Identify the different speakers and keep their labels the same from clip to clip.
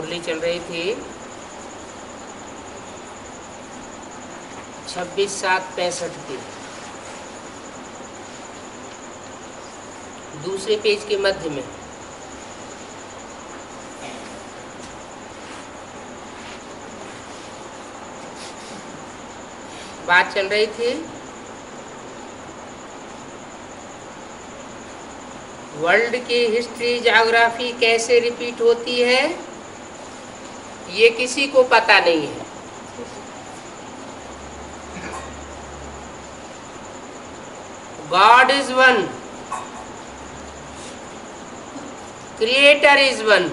Speaker 1: मुरली चल रही थी 26/7/65 की, दूसरे पेज के मध्य में। बात चल रही थी वर्ल्ड की हिस्ट्री ज्योग्राफी कैसे रिपीट होती है, ये किसी को पता नहीं है। God is one, creator is one,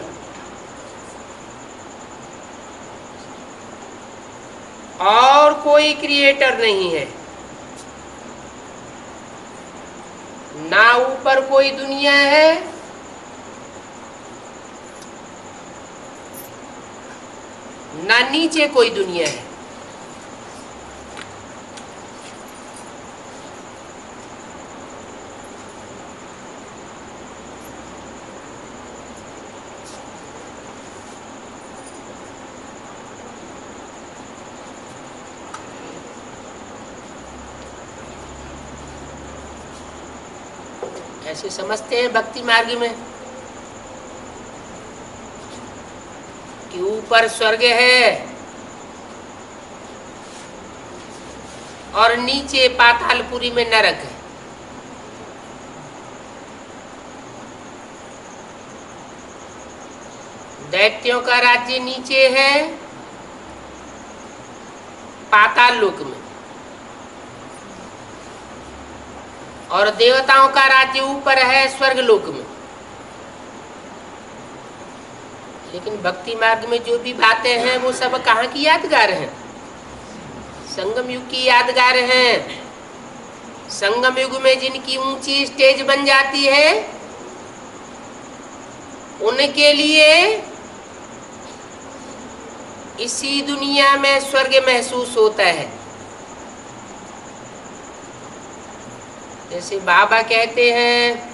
Speaker 1: और कोई क्रिएटर नहीं है। ना ऊपर कोई दुनिया है, ना नीचे कोई दुनिया है। ऐसे समझते हैं भक्ति मार्ग में कि ऊपर स्वर्ग है और नीचे पातालपुरी में नरक है। दैत्यों का राज्य नीचे है पाताल लोक में, और देवताओं का राज्य ऊपर है स्वर्ग लोक में। लेकिन भक्ति मार्ग में जो भी बातें हैं वो सब कहाँ की यादगार हैं? संगम युग की यादगार हैं। संगम युग में जिनकी ऊंची स्टेज बन जाती है उनके लिए इसी दुनिया में स्वर्ग महसूस होता है। जैसे बाबा कहते हैं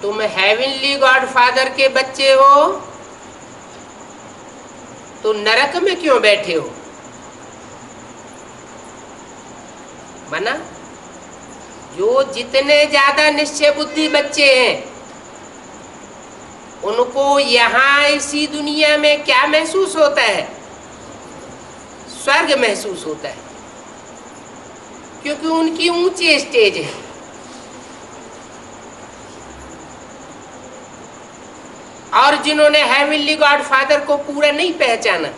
Speaker 1: तुम हेवनली गॉड फादर के बच्चे हो तो नरक में क्यों बैठे हो? माना जो जितने ज्यादा निश्चय बुद्धि बच्चे हैं उनको यहाँ इसी दुनिया में क्या महसूस होता है? स्वर्ग महसूस होता है, क्योंकि उनकी ऊंची स्टेज है। और जिन्होंने हेवनली गॉड फादर को पूरा नहीं पहचाना,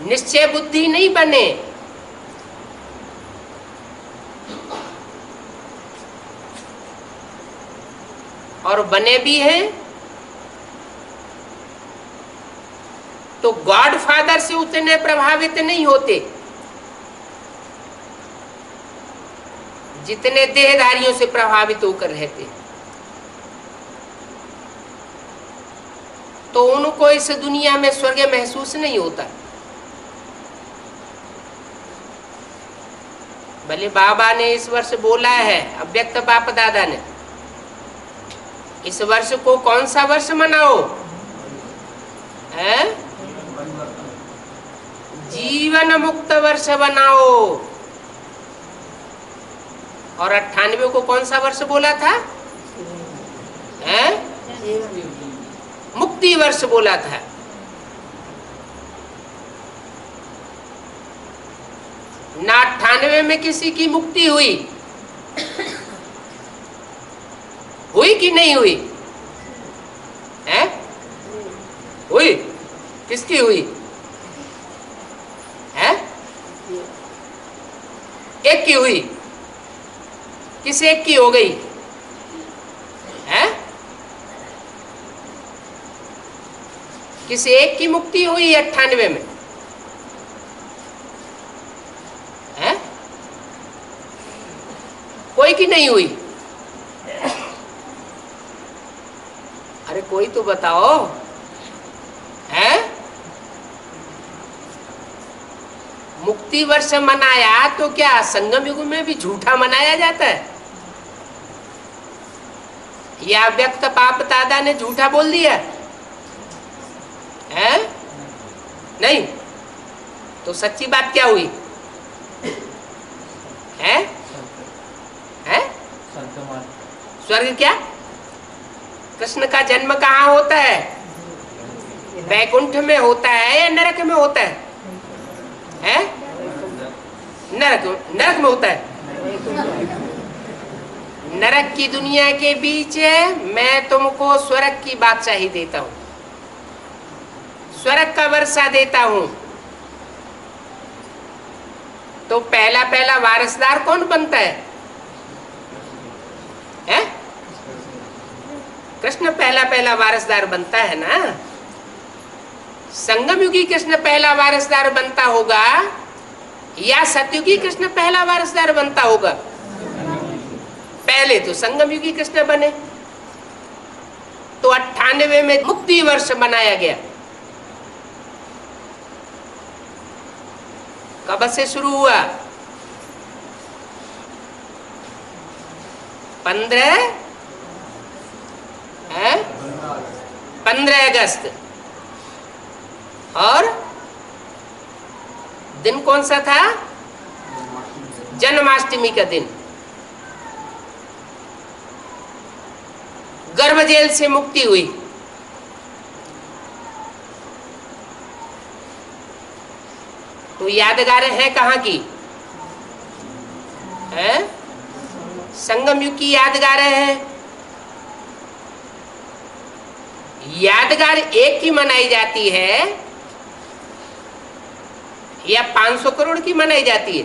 Speaker 1: निश्चय बुद्धि नहीं बने, और बने भी हैं तो गॉड फादर से उतने प्रभावित नहीं होते जितने देहधारियों से प्रभावित होकर रहते। तो उनको इस दुनिया में स्वर्ग महसूस नहीं होता। भले बाबा ने इस वर्ष बोला है, अव्यक्त बाप दादा ने, इस वर्ष को कौन सा वर्ष मनाओ? है जीवन मुक्त वर्ष बनाओ। और 98 को कौन सा वर्ष बोला था? है मुक्ति वर्ष बोला था। ना 98 में किसी की मुक्ति हुई कि नहीं हुई? है हुई? किसकी हुई? है एक की हुई। किस एक की हो गई? है किस एक की मुक्ति हुई 98 में? है कोई की नहीं हुई? अरे कोई तो बताओ। है मुक्ति वर्ष मनाया तो क्या संगम युग में भी झूठा मनाया जाता है? या व्यक्त बाप दादा ने झूठा बोल दिया है? नहीं, तो सच्ची बात क्या हुई है? है स्वर्ग क्या? कृष्ण का जन्म कहाँ होता है? वैकुंठ में होता है या नरक में होता है? हैं? नरक में होता है। नरक की दुनिया के बीच मैं तुमको स्वर्ग की बादशाही देता हूं, स्वर्ग का वर्षा देता हूं। तो पहला पहला वारिसदार कौन बनता है? हैं? कृष्ण पहला पहला वारिसदार बनता है ना। संगम युगी कृष्ण पहला वारिसदार बनता होगा या सतयुगी कृष्ण पहला वारिसदार बनता होगा? पहले तो संगम युगी कृष्ण बने। तो 98 में मुक्ति वर्ष बनाया गया। कब से शुरू हुआ? 15 अगस्त। और दिन कौन सा था? जन्माष्टमी का दिन। गर्भ जेल से मुक्ति हुई। तो यादगार है कहाँ की? है संगम युग की यादगार है। यादगार एक की मनाई जाती है या 500 करोड़ की मनाई जाती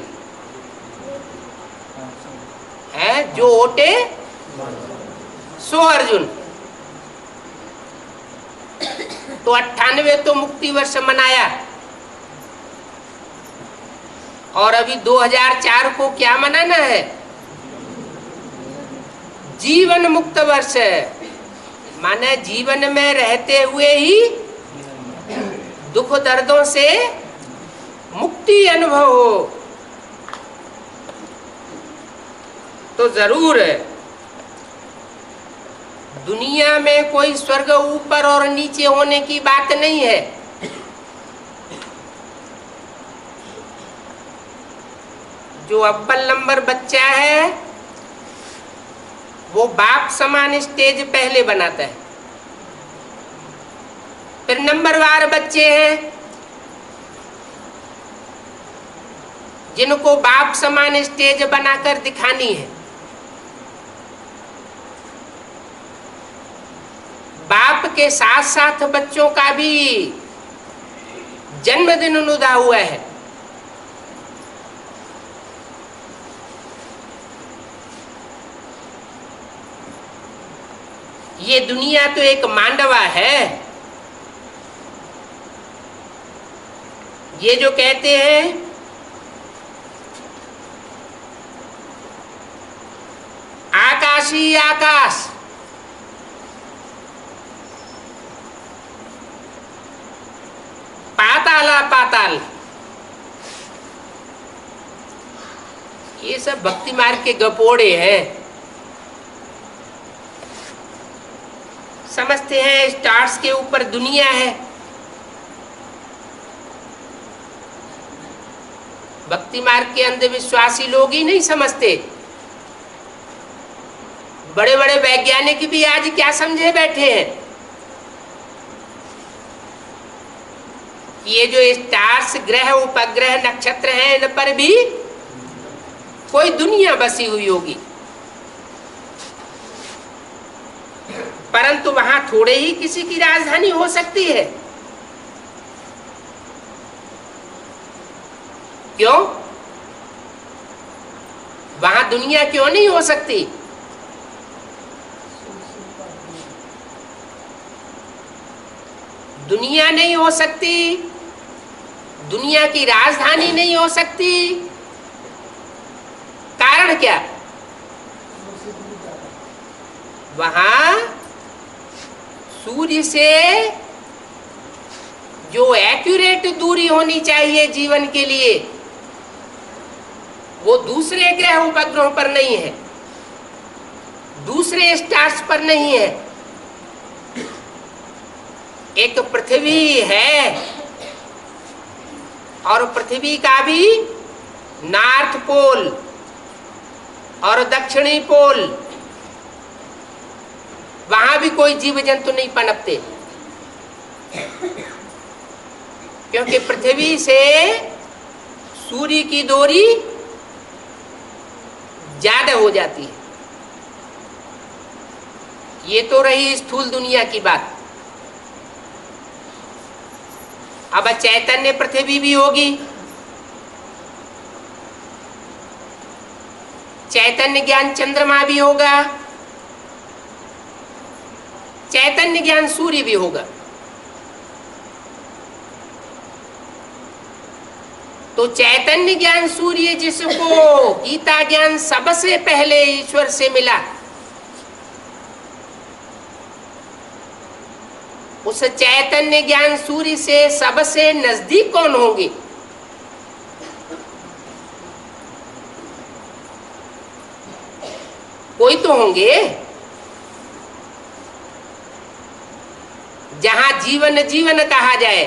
Speaker 1: है? जो ओटे सो अर्जुन। तो 98 तो मुक्ति वर्ष मनाया और अभी 2004 को क्या मनाना है? जीवन मुक्त वर्ष। माने जीवन में रहते हुए ही दुख दर्दों से मुक्ति अनुभव हो। तो जरूर दुनिया में कोई स्वर्ग ऊपर और नीचे होने की बात नहीं है। जो अव्वल नंबर बच्चा है वो बाप समान स्टेज पहले बनाता है। फिर नंबरवार बच्चे हैं जिनको बाप समान स्टेज बनाकर दिखानी है। बाप के साथ साथ बच्चों का भी जन्मदिन उदा हुआ है। ये दुनिया तो एक मांडवा है। ये जो कहते हैं आकाशी आकाश, पाताला पाताल, ये सब भक्ति मार्ग के गपोड़े हैं। समझते हैं स्टार्स के ऊपर दुनिया है। भक्ति मार्ग के अंधविश्वासी लोग ही नहीं समझते, बड़े बड़े वैज्ञानिक भी आज क्या समझे बैठे हैं कि ये जो स्टार्स, ग्रह, उपग्रह, नक्षत्र हैं, इन पर भी कोई दुनिया बसी हुई होगी। परंतु वहां थोड़े ही किसी की राजधानी हो सकती है। क्यों? वहां दुनिया क्यों नहीं हो सकती? दुनिया नहीं हो सकती, दुनिया की राजधानी नहीं हो सकती। कारण क्या? वहां सूर्य से जो एक्यूरेट दूरी होनी चाहिए जीवन के लिए, वो दूसरे ग्रह उपग्रहों पर नहीं है। दूसरे स्टार्स पर नहीं है। एक पृथ्वी है और पृथ्वी का भी नॉर्थ पोल और दक्षिणी पोल, वहां भी कोई जीव जंतु नहीं पनपते, क्योंकि पृथ्वी से सूर्य की दूरी ज्यादा हो जाती है। ये तो रही स्थूल दुनिया की बात। अब चैतन्य पृथ्वी भी होगी, चैतन्य ज्ञान चंद्रमा भी होगा, चैतन्य ज्ञान सूर्य भी होगा। तो चैतन्य ज्ञान सूर्य, जिसको गीता ज्ञान सबसे पहले ईश्वर से मिला, उस चैतन्य ज्ञान सूर्य से सबसे नजदीक कौन होंगे? कोई तो होंगे। जहां जीवन जीवन कहा जाए,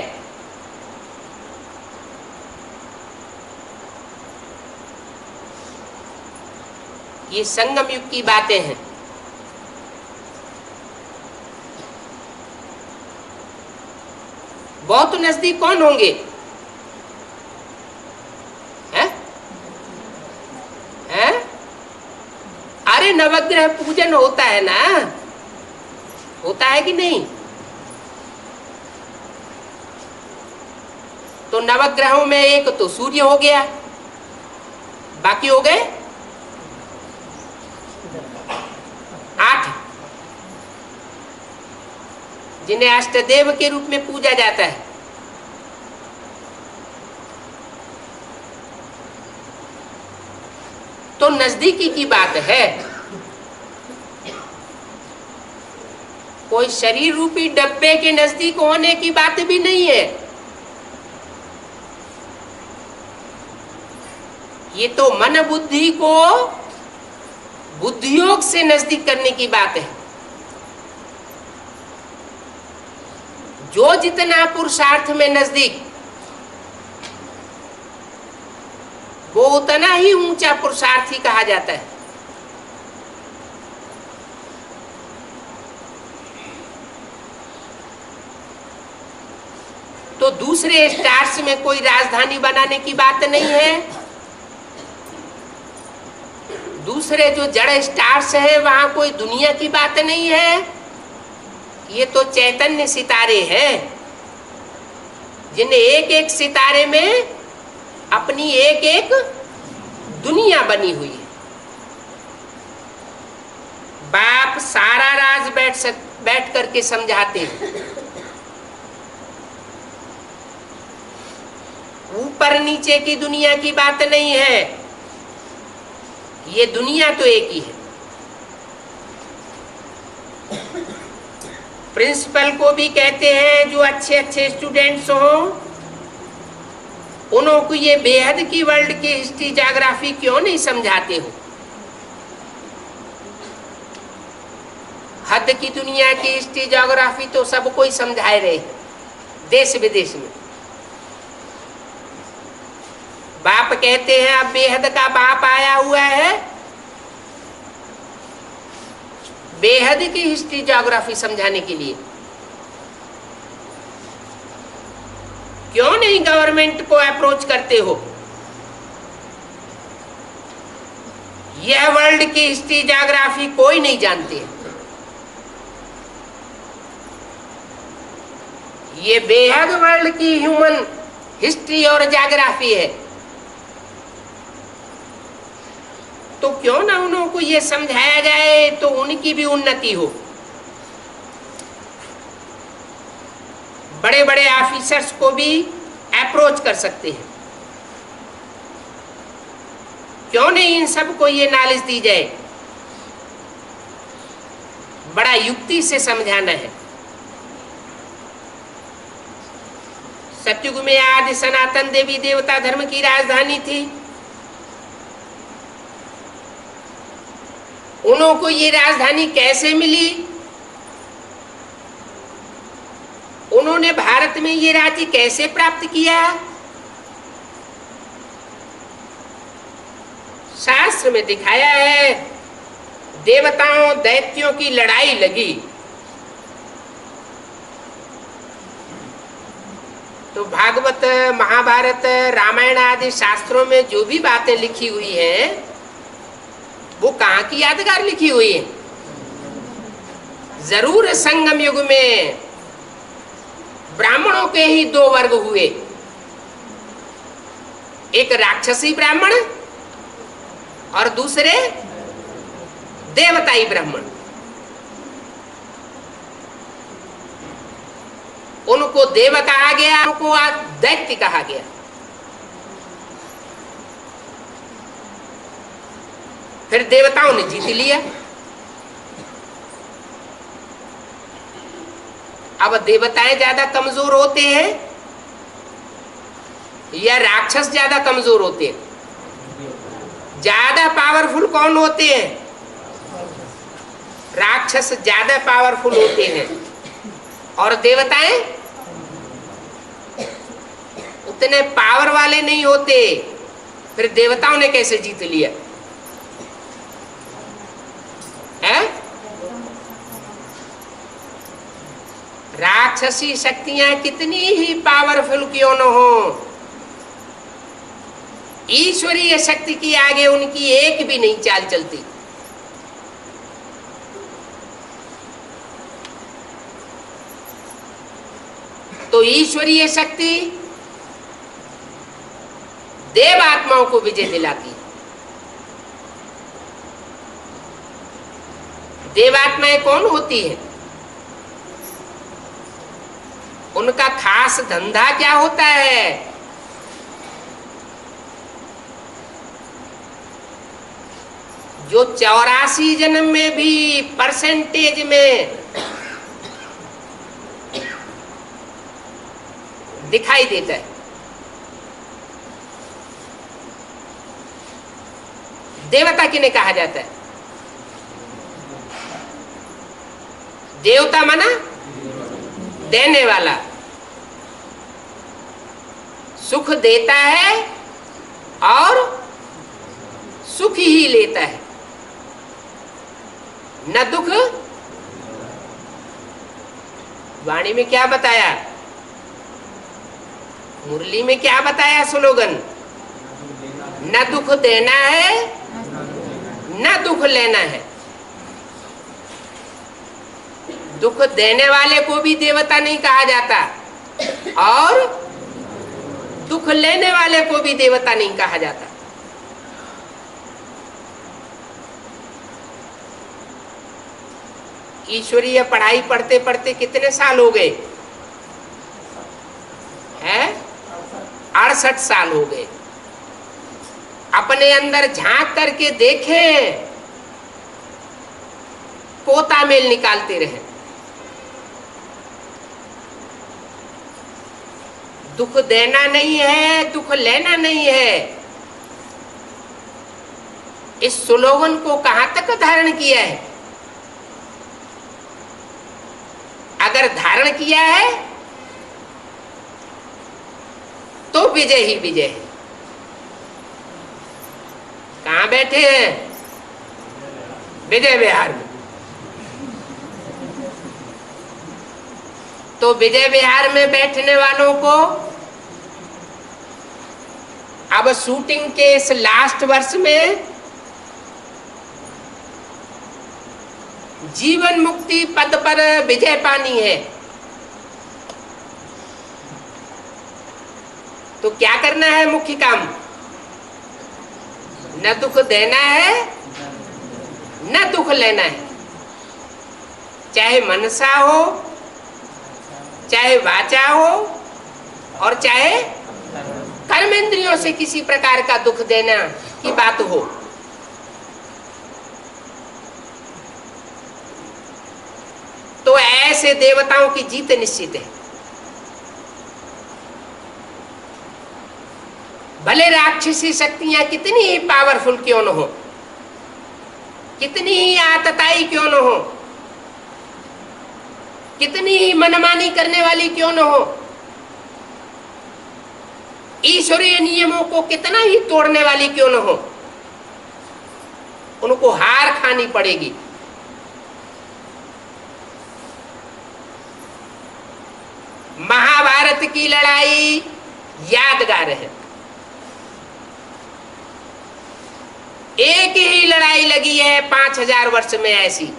Speaker 1: ये संगम युग की बातें हैं। बहुत नजदीक कौन होंगे? हैं? हैं? अरे नवग्रह पूजन होता है ना, होता है कि नहीं? तो नवग्रहों में एक तो सूर्य हो गया, बाकी हो गए 8, जिन्हें अष्टदेव के रूप में पूजा जाता है। तो नजदीकी की बात है, कोई शरीर रूपी डब्बे के नजदीक होने की बात भी नहीं है। ये तो मन बुद्धि को बुद्धियोग से नजदीक करने की बात है। जो जितना पुरुषार्थ में नजदीक, वो उतना ही ऊंचा पुरुषार्थी कहा जाता है। तो दूसरे स्टार्स में कोई राजधानी बनाने की बात नहीं है। दूसरे जो जड़ स्टार्स है, वहां कोई दुनिया की बात नहीं है। ये तो चैतन्य सितारे हैं, जिन्हें एक एक सितारे में अपनी एक एक दुनिया बनी हुई है। बाप सारा राज बैठ करके समझाते हैं। ऊपर नीचे की दुनिया की बात नहीं है, ये दुनिया तो एक ही है। प्रिंसिपल को भी कहते हैं, जो अच्छे अच्छे स्टूडेंट्स हों, उनको ये बेहद की वर्ल्ड की हिस्ट्री ज्योग्राफी क्यों नहीं समझाते हो? हद की दुनिया की हिस्ट्री ज्योग्राफी तो सबको ही समझाए रहे, देश विदेश में। बाप कहते हैं, अब बेहद का बाप आया हुआ है, बेहद की हिस्ट्री ज्योग्राफी समझाने के लिए। क्यों नहीं गवर्नमेंट को अप्रोच करते हो? यह वर्ल्ड की हिस्ट्री ज्योग्राफी कोई नहीं जानते। ये बेहद वर्ल्ड की ह्यूमन हिस्ट्री और ज्योग्राफी है। तो क्यों ना उनको ये समझाया जाए, तो उनकी भी उन्नति हो। बड़े बड़े ऑफिसर्स को भी अप्रोच कर सकते हैं। क्यों नहीं इन सबको ये नॉलेज दी जाए? बड़ा युक्ति से समझाना है। सतयुग में आदि सनातन देवी देवता धर्म की राजधानी थी। उनको ये राजधानी कैसे मिली, उन्होंने भारत में ये राज्य कैसे प्राप्त किया। शास्त्र में दिखाया है, देवताओं दैत्यों की लड़ाई लगी तो भागवत, महाभारत, रामायण आदि शास्त्रों में जो भी बातें लिखी हुई हैं वो कहाँ की यादगार लिखी हुई है। जरूर संगम युग में ब्राह्मणों के ही दो वर्ग हुए, एक राक्षसी ब्राह्मण और दूसरे देवताई ब्राह्मण। उनको देव कहा गया, उनको दैत्य कहा गया। फिर देवताओं ने जीत लिया। अब देवताएं ज्यादा कमजोर होते हैं या राक्षस ज्यादा कमजोर होते हैं? ज्यादा पावरफुल कौन होते हैं? राक्षस ज्यादा पावरफुल होते हैं और देवताएं उतने पावर वाले नहीं होते। फिर देवताओं ने कैसे जीत लिया है? राक्षसी शक्तियां कितनी ही पावरफुल क्यों न हो, ईश्वरीय शक्ति की आगे उनकी एक भी नहीं चाल चलती। तो ईश्वरीय शक्ति देव आत्माओं को विजय दिलाती। देवात्माएं कौन होती है? उनका खास धंधा क्या होता है? जो 84 जन्म में भी परसेंटेज में दिखाई देता है। देवता किन्हें कहा जाता है? देवता माना देने वाला, सुख देता है और सुख ही लेता है, न दुख। वाणी में क्या बताया, मुरली में क्या बताया स्लोगन? न दुख देना है न दुख लेना है। दुख देने वाले को भी देवता नहीं कहा जाता और दुख लेने वाले को भी देवता नहीं कहा जाता। ईश्वरीय पढ़ाई पढ़ते पढ़ते कितने साल हो गए हैं? 68 साल हो गए। अपने अंदर झांक करके देखें, पोता मेल निकालते रहे। दुख देना नहीं है, दुख लेना नहीं है। इस स्लोगन को कहां तक धारण किया है? अगर धारण किया है तो विजय ही विजय है। कहां बैठे हैं? विजय विहार में। तो विजय विहार में बैठने वालों को अब शूटिंग के इस लास्ट वर्ष में जीवन मुक्ति पद पर विजय पानी है। तो क्या करना है? मुख्य काम न दुख देना है न दुख लेना है। चाहे मनसा हो, चाहे वाचा हो और चाहे कर्मेंद्रियों से किसी प्रकार का दुख देना की बात हो। तो ऐसे देवताओं की जीत निश्चित है। भले राक्षसी शक्तियां कितनी ही पावरफुल क्यों न हो, कितनी ही आतताई क्यों न हो, कितनी ही मनमानी करने वाली क्यों न हो, ईश्वरीय नियमों को कितना ही तोड़ने वाली क्यों न हो, उनको हार खानी पड़ेगी। महाभारत की लड़ाई यादगार है। एक ही लड़ाई लगी है 5000 वर्ष में, ऐसी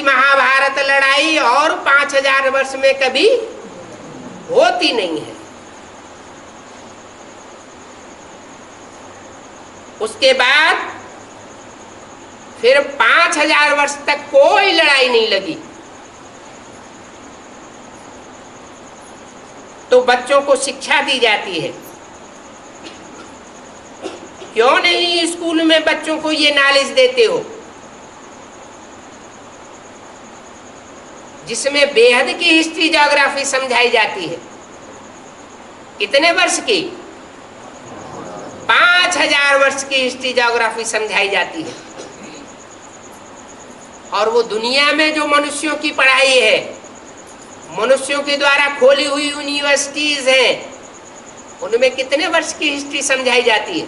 Speaker 1: महाभारत लड़ाई और 5000 वर्ष में कभी होती नहीं है। उसके बाद फिर 5000 वर्ष तक कोई लड़ाई नहीं लगी। तो बच्चों को शिक्षा दी जाती है। क्यों नहीं स्कूल में बच्चों को ये नॉलेज देते हो, जिसमें बेहद की हिस्ट्री ज्योग्राफी समझाई जाती है। कितने वर्ष की? 5000 वर्ष की हिस्ट्री ज्योग्राफी समझाई जाती है। और वो दुनिया में जो मनुष्यों की पढ़ाई है, मनुष्यों के द्वारा खोली हुई यूनिवर्सिटीज हैं, उनमें कितने वर्ष की हिस्ट्री समझाई जाती है,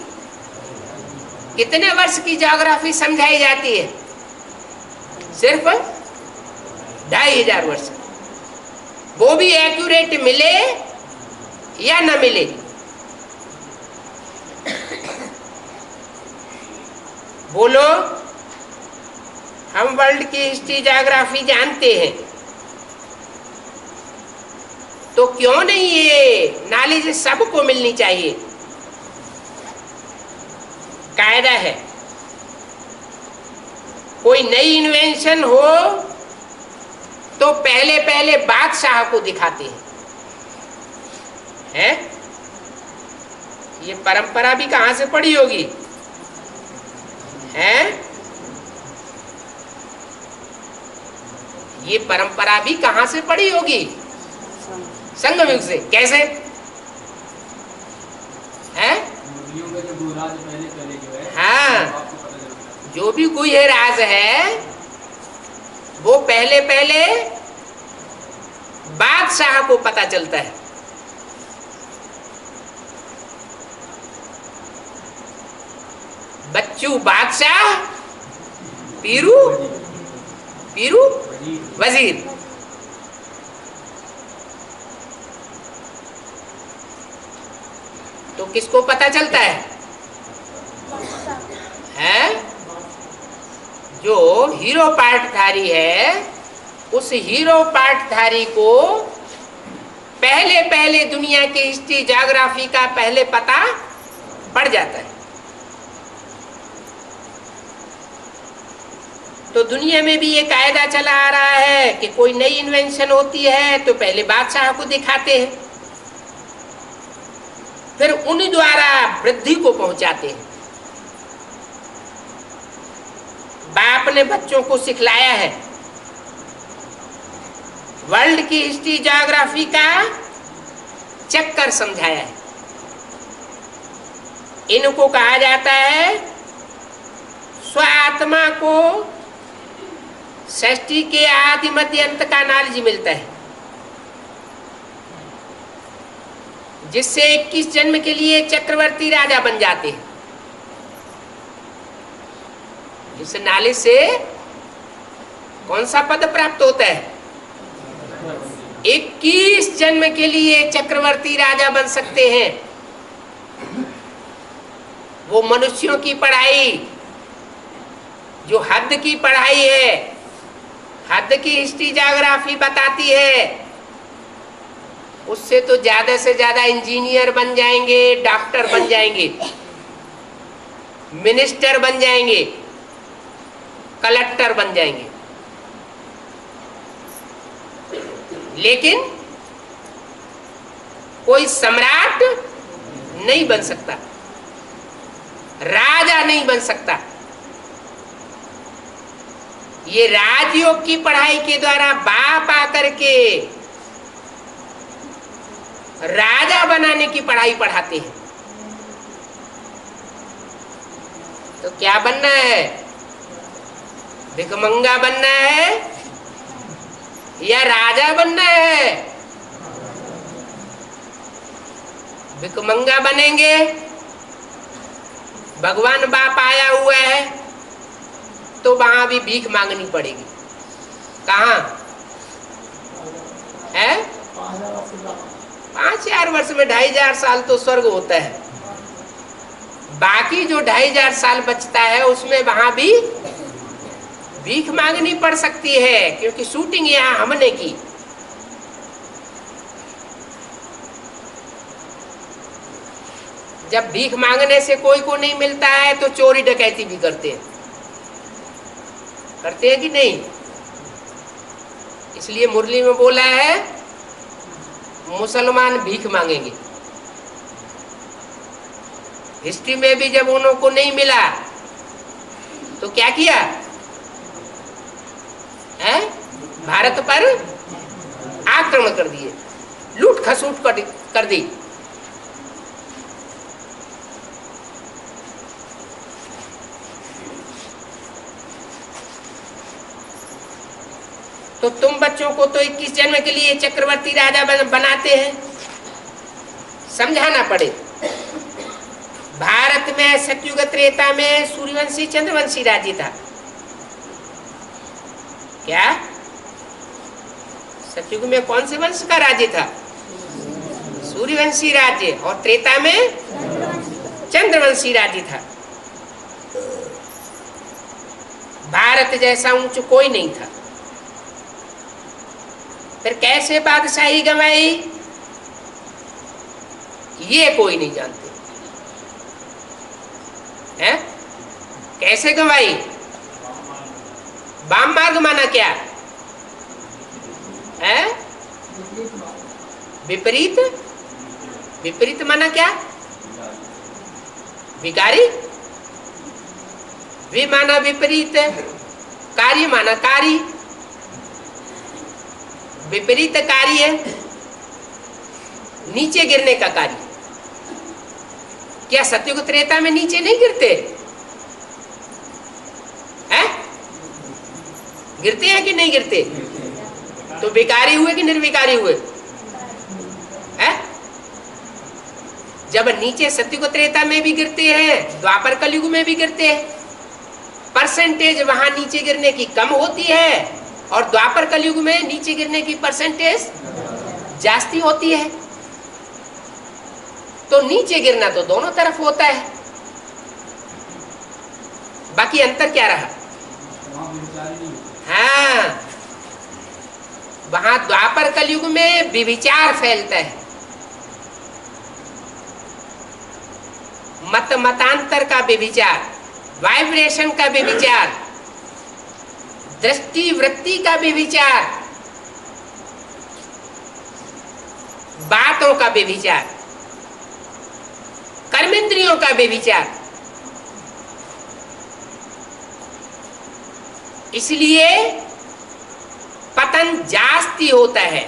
Speaker 1: कितने वर्ष की ज्योग्राफी समझाई जाती है? सिर्फ 2500 वर्ष। वो भी एक्यूरेट मिले या न मिले। बोलो, हम वर्ल्ड की हिस्ट्री ज्योग्राफी जानते हैं, तो क्यों नहीं ये नॉलेज सबको मिलनी चाहिए? कायदा है, कोई नई इन्वेंशन हो तो पहले पहले बादशाह को दिखाते हैं। ये परंपरा भी कहां से पड़ी होगी? हैं? ये परंपरा भी कहां से पड़ी होगी? संगम युग से। कैसे है? हाँ, जो भी कोई राज है वो पहले पहले बादशाह को पता चलता है। बच्चू बादशाह, पीरू पीरू वजीर। तो किसको पता चलता है? जो हीरो पार्टधारी है, उस हीरो पार्टधारी को पहले पहले दुनिया की हिस्ट्री ज्योग्राफी का पहले पता पड़ जाता है। तो दुनिया में भी ये कायदा चला आ रहा है कि कोई नई इन्वेंशन होती है तो पहले बादशाह को दिखाते हैं, फिर उन्हीं द्वारा वृद्धि को पहुंचाते हैं। बाप ने बच्चों को सिखलाया है, वर्ल्ड की हिस्ट्री ज्योग्राफी का चक्कर समझाया है। इनको कहा जाता है स्वात्मा को सृष्टि के आदि मध्य अंत का नॉलेज मिलता है, जिससे 21 जन्म के लिए चक्रवर्ती राजा बन जाते हैं। इस नॉलेज से कौन सा पद प्राप्त होता है? 21 जन्म के लिए चक्रवर्ती राजा बन सकते हैं। वो मनुष्यों की पढ़ाई, जो हद की पढ़ाई है, हद की हिस्ट्री ज्योग्राफी बताती है, उससे तो ज्यादा से ज्यादा इंजीनियर बन जाएंगे, डॉक्टर बन जाएंगे, मिनिस्टर बन जाएंगे, कलेक्टर बन जाएंगे। लेकिन कोई सम्राट नहीं बन सकता, राजा नहीं बन सकता। ये राजयोग की पढ़ाई के द्वारा बाप आकर के राजा बनाने की पढ़ाई पढ़ाते हैं। तो क्या बनना है? भिखमंगा बनना है या राजा बनना है? भिखमंगा बनेंगे, भगवान बाप आया हुआ है तो वहां भी भीख मांगनी पड़ेगी। कहाँ है? 5,000 वर्ष में 2,500 साल तो स्वर्ग होता है, बाकी जो 2,500 साल बचता है उसमें वहां भी भीख मांगनी पड़ सकती है, क्योंकि शूटिंग यहां हमने की। जब भीख मांगने से कोई को नहीं मिलता है तो चोरी डकैती भी करते हैं कि नहीं? इसलिए मुरली में बोला है मुसलमान भीख मांगेंगे। हिस्ट्री में भी जब उन्हों को नहीं मिला तो क्या किया है? भारत पर आक्रमण कर दिए, लूट खसूट कर दी। तो तुम बच्चों को तो 21 जन्म के लिए चक्रवर्ती राजा बनाते हैं, समझाना पड़े। भारत में सतयुग त्रेता में सूर्यवंशी चंद्रवंशी राज्य था। क्या सतयुग में कौन से वंश का राज्य था? सूर्यवंशी राज्य। और त्रेता में चंद्रवंशी राज्य था। भारत जैसा ऊंच कोई नहीं था। फिर कैसे बादशाही गंवाई ये कोई नहीं जानते हैं। कैसे गंवाई? वाम मार्ग माना क्या है? विपरीत। विपरीत माना क्या? विकारी। वि माना विपरीत, कार्य माना कार्य। विपरीत कार्य नीचे गिरने का कार्य। क्या सतयुग त्रेता में नीचे नहीं गिरते हैं? गिरते हैं कि नहीं गिरते? तो विकारी हुए कि निर्विकारी हुए हैं? जब नीचे सतयुग त्रेता में भी गिरते हैं, द्वापर कलयुग में भी गिरते हैं। परसेंटेज वहां नीचे गिरने की कम होती है और द्वापर कलयुग में नीचे गिरने की परसेंटेज जास्ती होती है। तो नीचे गिरना तो दोनों तरफ होता है, बाकी अंतर क्या रहा? हाँ, वहां द्वापर कलयुग में व्यभिचार फैलता है, मत मतांतर का व्यभिचार, वाइब्रेशन का व्यभिचार, दृष्टि वृत्ति का व्यभिचार, बातों का व्यभिचार, कर्मेंद्रियों का व्यभिचार। इसलिए पतन जास्ती होता है।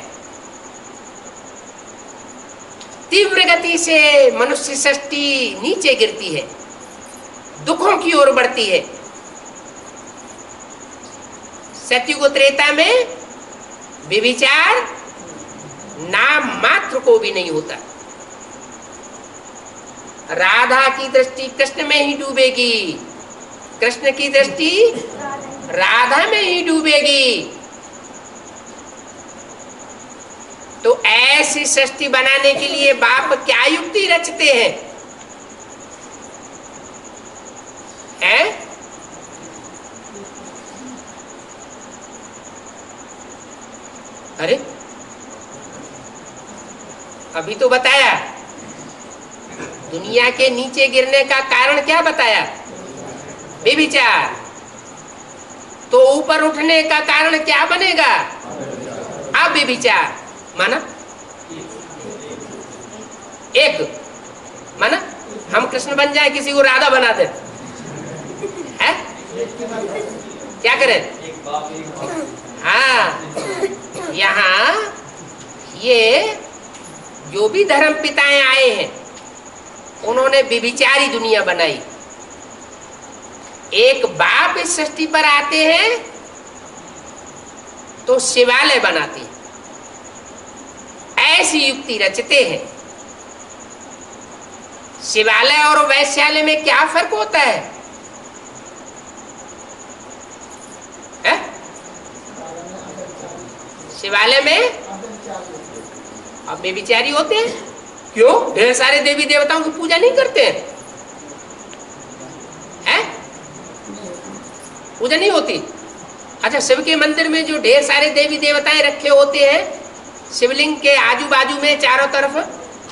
Speaker 1: तीव्र गति से मनुष्य सृष्टि नीचे गिरती है, दुखों की ओर बढ़ती है। सतयुग त्रेता में व्यभिचार नाम मात्र को भी नहीं होता। राधा की दृष्टि कृष्ण में ही डूबेगी, कृष्ण की दृष्टि राधा में ही डूबेगी। तो ऐसी सृष्टि बनाने के लिए बाप क्या युक्ति रचते हैं? अरे अभी तो बताया, दुनिया के नीचे गिरने का कारण क्या बताया? व्यभिचार। तो ऊपर उठने का कारण क्या बनेगा? अव्यभिचार। माना एक, माना हम कृष्ण बन जाए, किसी को राधा बना दे, है? क्या करें? हाँ, यहाँ ये जो भी धर्म पिताएं आए हैं उन्होंने व्यभिचारी दुनिया बनाई। एक बाप इस सृष्टि पर आते हैं तो शिवालय बनाते हैं, ऐसी युक्ति रचते हैं। शिवालय और वैश्यालय में क्या फर्क होता है? शिवालय में अब बेविचारी होते हैं। क्यों? ढेर सारे देवी देवताओं की पूजा नहीं करते हैं? पूजा नहीं होती। अच्छा, शिव के मंदिर में जो ढेर सारे देवी देवताएं रखे होते हैं, शिवलिंग के आजू बाजू में चारों तरफ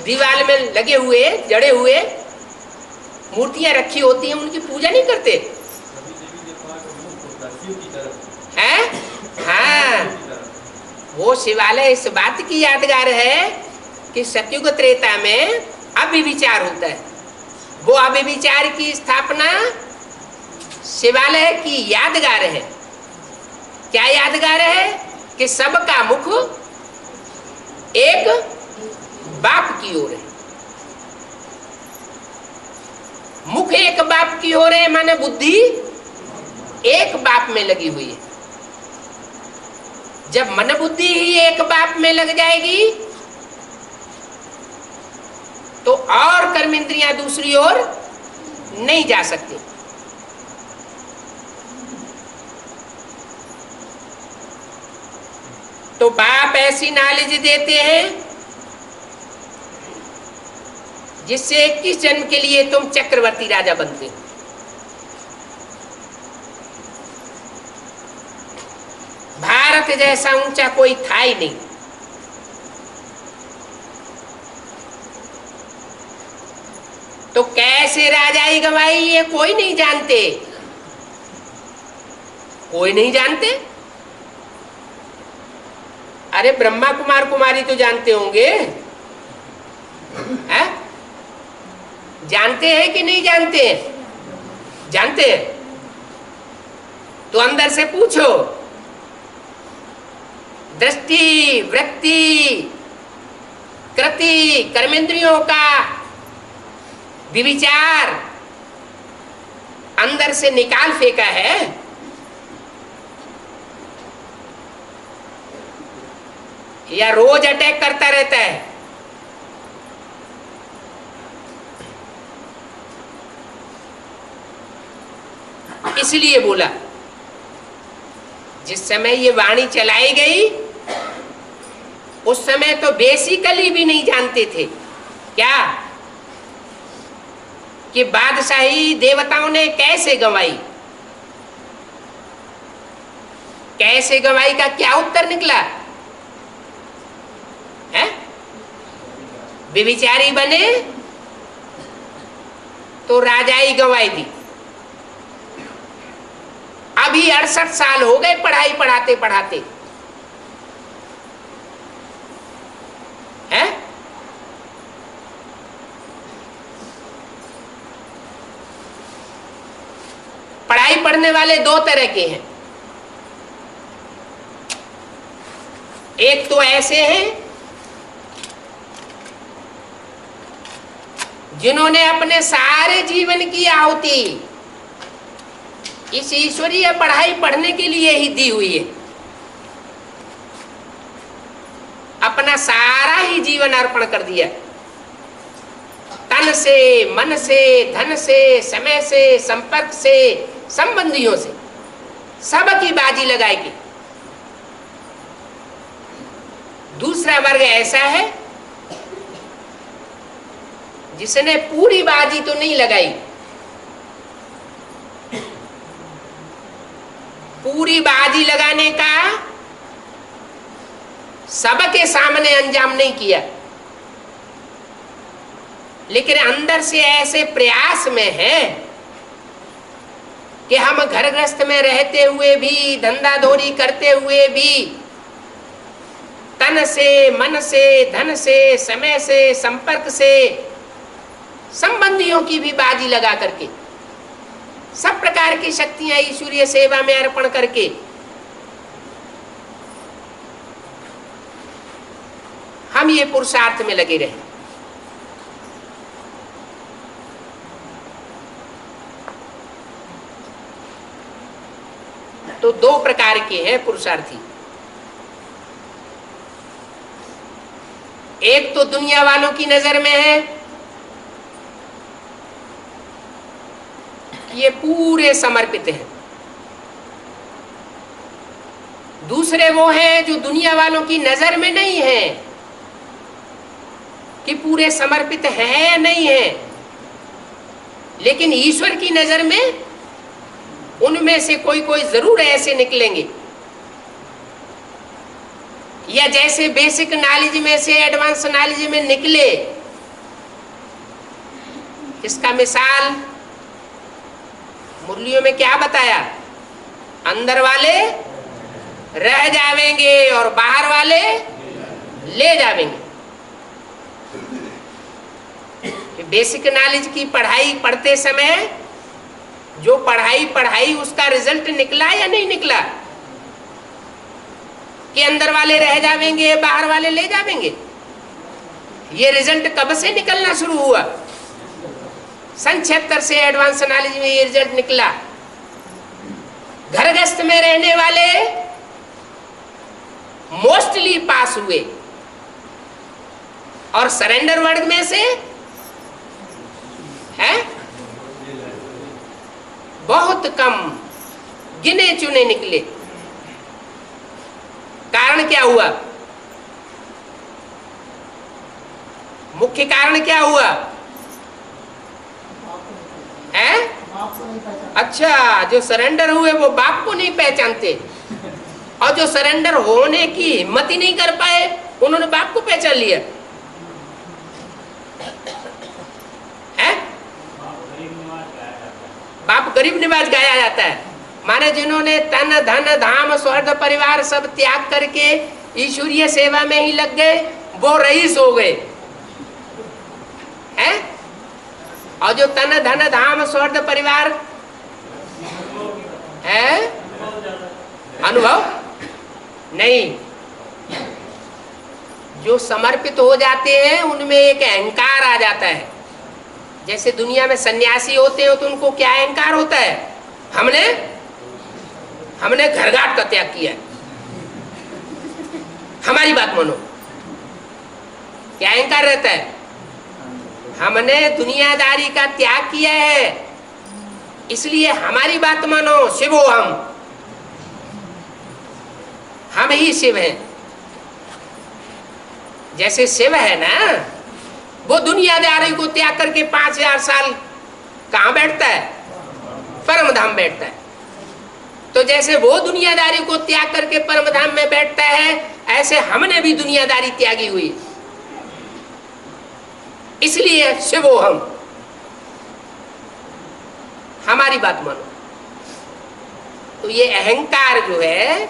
Speaker 1: दीवार में लगे हुए जड़े हुए मूर्तियां रखी होती हैं, उनकी पूजा नहीं करते हैं? हाँ, वो शिवालय इस बात की यादगार है कि सतयुग त्रेता में अभिविचार होता है। वो अभिविचार की स्थापना शिवालय की यादगार है। क्या यादगार है? कि सबका मुख एक बाप की ओर है। मुख एक बाप की ओर है, माने बुद्धि एक बाप में लगी हुई है। जब मन बुद्धि ही एक बाप में लग जाएगी तो और कर्म इंद्रियां दूसरी ओर नहीं जा सकती। तो बाप ऐसी नॉलेज देते हैं जिससे 21 जन्म के लिए तुम चक्रवर्ती राजा बनते हो। भारत जैसा ऊंचा कोई था ही नहीं। तो कैसे राजाई गवाई ये कोई नहीं जानते, कोई नहीं जानते। अरे ब्रह्मा कुमार कुमारी तो जानते होंगे, है? जानते हैं कि नहीं जानते? जानते हैं। तो अंदर से पूछो, दृष्टि वृत्ति कृति कर्मेंद्रियों का विविचार अंदर से निकाल फेंका है। या रोज अटैक करता रहता है? इसलिए बोला, जिस समय ये वाणी चलाई गई उस समय तो बेसिकली भी नहीं जानते थे क्या कि बादशाही देवताओं ने कैसे गंवाई। कैसे गंवाई का क्या उत्तर निकला है? व्यभिचारी बने तो राजाई गंवाई दी। अभी 68 साल हो गए पढ़ाई पढ़ाते पढ़ाते, है? पढ़ाई पढ़ने वाले दो तरह के हैं। एक तो ऐसे हैं जिन्होंने अपने सारे जीवन की आहुति इस ईश्वरीय पढ़ाई पढ़ने के लिए ही दी हुई है। अपना सारा ही जीवन अर्पण कर दिया, तन से मन से धन से समय से संपर्क से संबंधियों से सबकी बाजी लगाएगी। दूसरा वर्ग ऐसा है जिसने पूरी बाजी तो नहीं लगाई, पूरी बाजी लगाने का सबके सामने अंजाम नहीं किया, लेकिन अंदर से ऐसे प्रयास में है कि हम घर गृहस्थ में रहते हुए भी, धंधा धोरी करते हुए भी, तन से मन से धन से समय से संपर्क से संबंधियों की भी बाजी लगा करके, सब प्रकार की शक्तियां ईश्वरीय सेवा में अर्पण करके हम ये पुरुषार्थ में लगे रहे। दो प्रकार के हैं पुरुषार्थी। एक तो दुनिया वालों की नजर में है कि ये पूरे समर्पित हैं। दूसरे वो हैं जो दुनिया वालों की नजर में नहीं है कि पूरे समर्पित हैं या नहीं है, लेकिन ईश्वर की नजर में उनमें से कोई कोई जरूर ऐसे निकलेंगे, या जैसे बेसिक नॉलेज में से एडवांस नॉलेज में निकले। इसका मिसाल मुरलियों में क्या बताया, अंदर वाले रह जावेंगे और बाहर वाले ले जावेंगे। बेसिक नॉलेज की पढ़ाई पढ़ते समय जो पढ़ाई उसका रिजल्ट निकला या नहीं निकला कि अंदर वाले रह जावेंगे बाहर वाले ले जावेंगे? ये रिजल्ट कब से निकलना शुरू हुआ? सन 76 से एडवांस नॉलेज में ये रिजल्ट निकला। घरगस्त में रहने वाले मोस्टली पास हुए और सरेंडर वर्ग में से है बहुत कम गिने चुने निकले। कारण क्या हुआ? मुख्य कारण क्या हुआ है? अच्छा, जो सरेंडर हुए वो बाप को नहीं पहचानते, और जो सरेंडर होने की हिम्मत ही नहीं कर पाए उन्होंने बाप को पहचान लिया है। बाप गरीब निवाज गाया जाता है, माने जिन्होंने तन धन धाम स्वर्ग परिवार सब त्याग करके ईश्वरीय सेवा में ही लग गए वो रईस हो गए हैं। और जो तन धन धाम स्वर्ग परिवार है अनुभव नहीं, जो समर्पित हो जाते हैं उनमें एक अहंकार आ जाता है। जैसे दुनिया में सन्यासी होते हो तो उनको क्या अहंकार होता है? हमने घरघाट का त्याग किया है, हमारी बात मानो। क्या अहंकार रहता है? हमने दुनियादारी का त्याग किया है, इसलिए हमारी बात मानो, शिवो हम ही शिव हैं। जैसे शिव है ना, वो दुनियादारी को त्याग करके 5000 साल कहां बैठता है? परम धाम बैठता है। तो जैसे वो दुनियादारी को त्याग करके परम धाम में बैठता है, ऐसे हमने भी दुनियादारी त्यागी हुई, इसलिए शिवो हमारी बात मानो। तो ये अहंकार जो है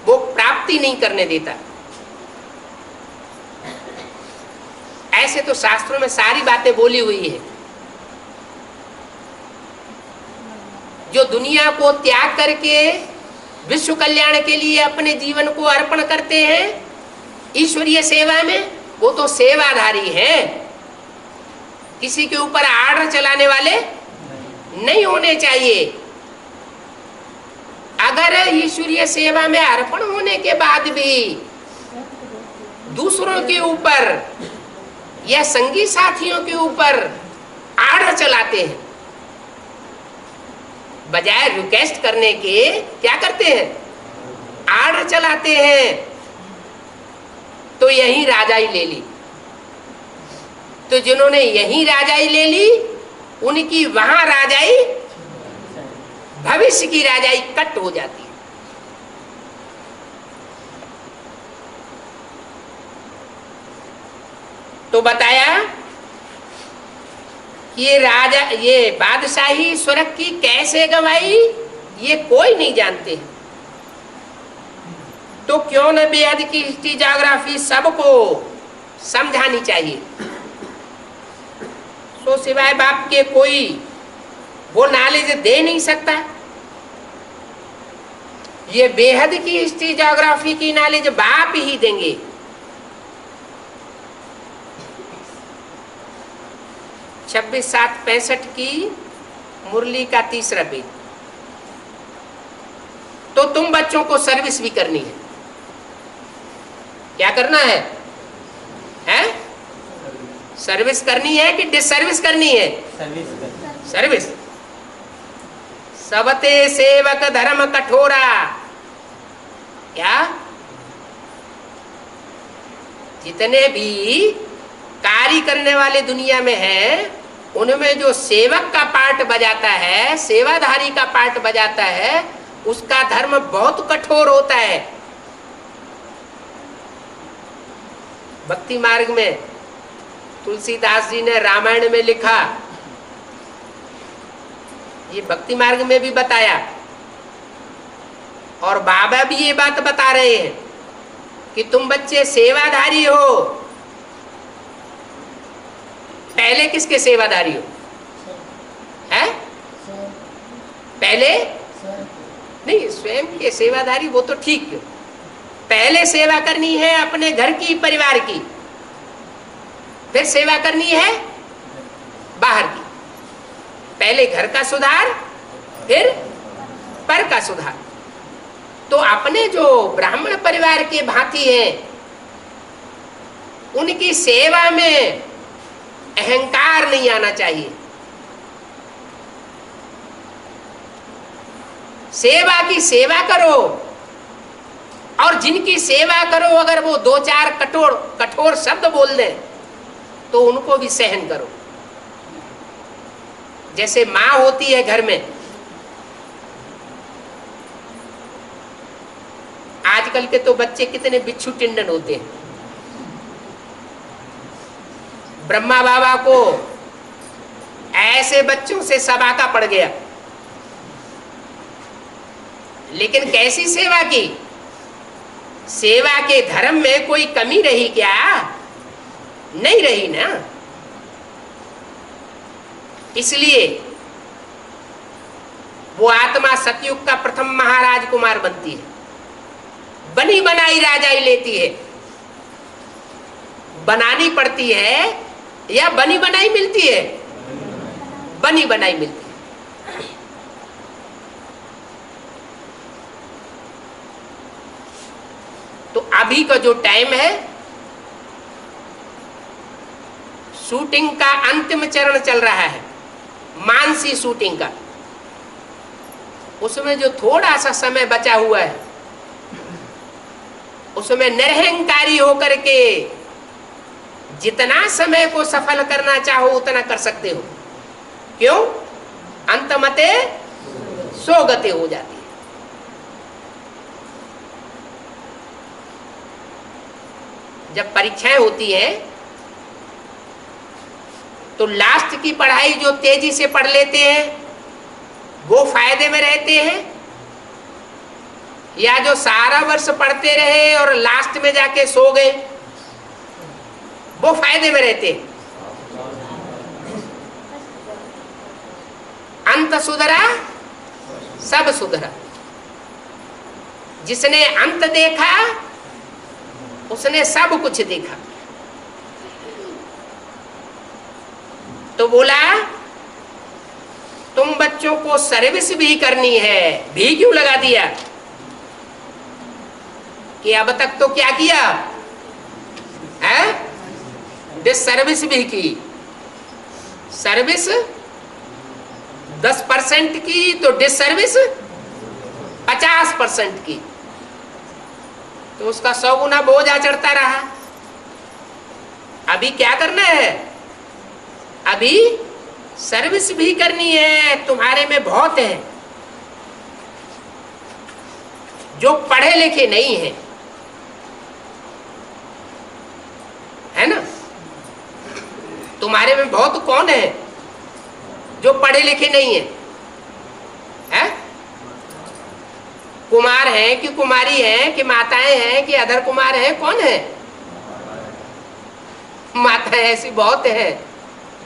Speaker 1: वो प्राप्ति नहीं करने देता। ऐसे तो शास्त्रों में सारी बातें बोली हुई है। जो दुनिया को त्याग करके विश्व कल्याण के लिए अपने जीवन को अर्पण करते हैं ईश्वरीय सेवा में, वो तो सेवाधारी हैं, किसी के ऊपर आर्डर चलाने वाले नहीं होने चाहिए। अगर ईश्वरीय सेवा में अर्पण होने के बाद भी दूसरों के ऊपर या संगी साथियों के ऊपर आर्डर चलाते हैं, बजाय रिक्वेस्ट करने के क्या करते हैं? आर्डर चलाते हैं। तो यही राजाई ले ली। तो जिन्होंने यही राजाई ले ली उनकी वहां राजाई, भविष्य की राजाई कट हो जाती है। तो बताया ये राजा, ये बादशाही स्वर्ग की कैसे गवाई, ये कोई नहीं जानते। तो क्यों न बेहद की हिस्ट्री ज्योग्राफी सबको समझानी चाहिए। तो सिवाय बाप के कोई वो नॉलेज दे नहीं सकता। ये बेहद की हिस्ट्री ज्योग्राफी की नॉलेज बाप ही देंगे। 26/7/65 की मुरली का तीसरा पेज। तो तुम बच्चों को सर्विस भी करनी है। क्या करना है? सर्विस करनी है कि डिसर्विस करनी है? सर्विस। सबते सेवक धर्म कठोरा। क्या? जितने भी कार्य करने वाले दुनिया में हैं, उनमें जो सेवक का पार्ट बजाता है, सेवाधारी का पार्ट बजाता है, उसका धर्म बहुत कठोर होता है। भक्ति मार्ग में तुलसीदास जी ने रामायण में लिखा, ये भक्ति मार्ग में भी बताया, और बाबा भी ये बात बता रहे हैं कि तुम बच्चे सेवाधारी हो। पहले किसके सेवाधारी हो? है? पहले नहीं, स्वयं के सेवाधारी वो तो ठीक है। पहले सेवा करनी है अपने घर की, परिवार की, फिर सेवा करनी है बाहर की। पहले घर का सुधार, फिर पर का सुधार। तो अपने जो ब्राह्मण परिवार के भांति हैं, उनकी सेवा में अहंकार नहीं आना चाहिए। सेवा की सेवा करो, और जिनकी सेवा करो अगर वो दो चार कठोर शब्द बोल दें तो उनको भी सहन करो। जैसे माँ होती है घर में, आजकल के तो बच्चे कितने बिच्छू टिंडन होते हैं। ब्रह्मा बाबा को ऐसे बच्चों से सबाका पड़ गया, लेकिन कैसी सेवा की? सेवा के धर्म में कोई कमी रही क्या? नहीं रही ना। इसलिए वो आत्मा सतयुग का प्रथम महाराज कुमार बनती है, बनी बनाई राजाई लेती है। बनानी पड़ती है या बनी बनाई मिलती है? बनी बनाई मिलती है। तो अभी का जो टाइम है, शूटिंग का अंतिम चरण चल रहा है, मानसी शूटिंग का। उसमें जो थोड़ा सा समय बचा हुआ है, उसमें निरहंकारी होकर के जितना समय को सफल करना चाहो उतना कर सकते हो। क्यों? अंतमते सोगते हो जाती है। जब परीक्षाएं होती हैं तो लास्ट की पढ़ाई जो तेजी से पढ़ लेते हैं वो फायदे में रहते हैं, या जो सारा वर्ष पढ़ते रहे और लास्ट में जाके सो गए वो फायदे में रहते हैं। अंत सुधरा सब सुधरा। जिसने अंत देखा उसने सब कुछ देखा। तो बोला तुम बच्चों को सर्विस भी करनी है। भी क्यों लगा दिया कि अब तक तो क्या किया है? डिसर्विस भी की। सर्विस 10% की तो डिसर्विस 50% की, तो उसका 100 गुना बोझ आ चढ़ता रहा। अभी क्या करना है? अभी सर्विस भी करनी है। तुम्हारे में बहुत है जो पढ़े लिखे नहीं है, है ना? तुम्हारे में बहुत कौन है जो पढ़े लिखे नहीं है? है? कुमार हैं कि कुमारी हैं कि माताएं हैं कि अधर कुमार हैं? कौन है? माताएं ऐसी बहुत हैं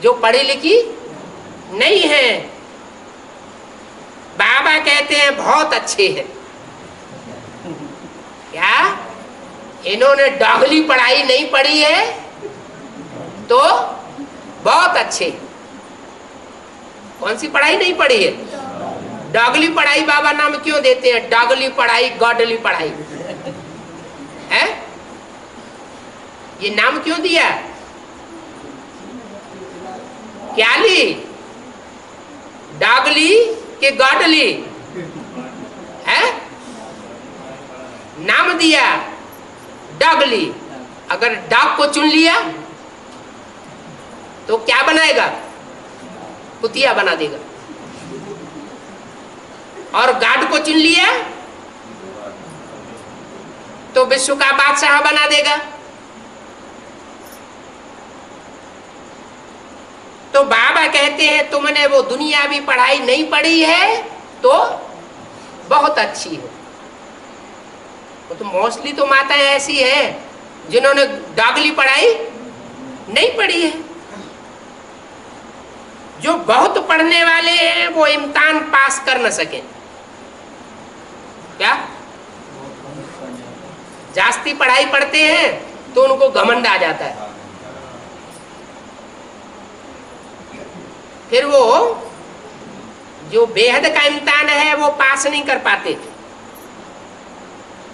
Speaker 1: जो पढ़ी लिखी नहीं है। बाबा कहते हैं बहुत अच्छे हैं। क्या इन्होंने डॉगली पढ़ाई नहीं पढ़ी है तो बहुत अच्छे। कौन सी पढ़ाई नहीं पढ़ी है? डागली पढ़ाई बाबा नाम क्यों देते हैं? डागली पढ़ाई, गॉडली पढ़ाई है, ये नाम क्यों दिया? क्या ली? डागली के गॉडली है, नाम दिया डागली। अगर डाग को चुन लिया तो क्या बनाएगा? कुतिया बना देगा। और गाड को चुन लिया तो विश्व का बादशाह बना देगा। तो बाबा कहते हैं तुमने वो दुनियावी पढ़ाई नहीं पढ़ी है तो बहुत अच्छी है। वो तो मोस्टली तो माताएं ऐसी है जिन्होंने डागली पढ़ाई नहीं पढ़ी है। जो बहुत पढ़ने वाले हैं वो इम्तिहान पास कर न सके। क्या जास्ती पढ़ाई पढ़ते हैं तो उनको घमंड आ जाता है, फिर वो जो बेहद का इम्तिहान है वो पास नहीं कर पाते।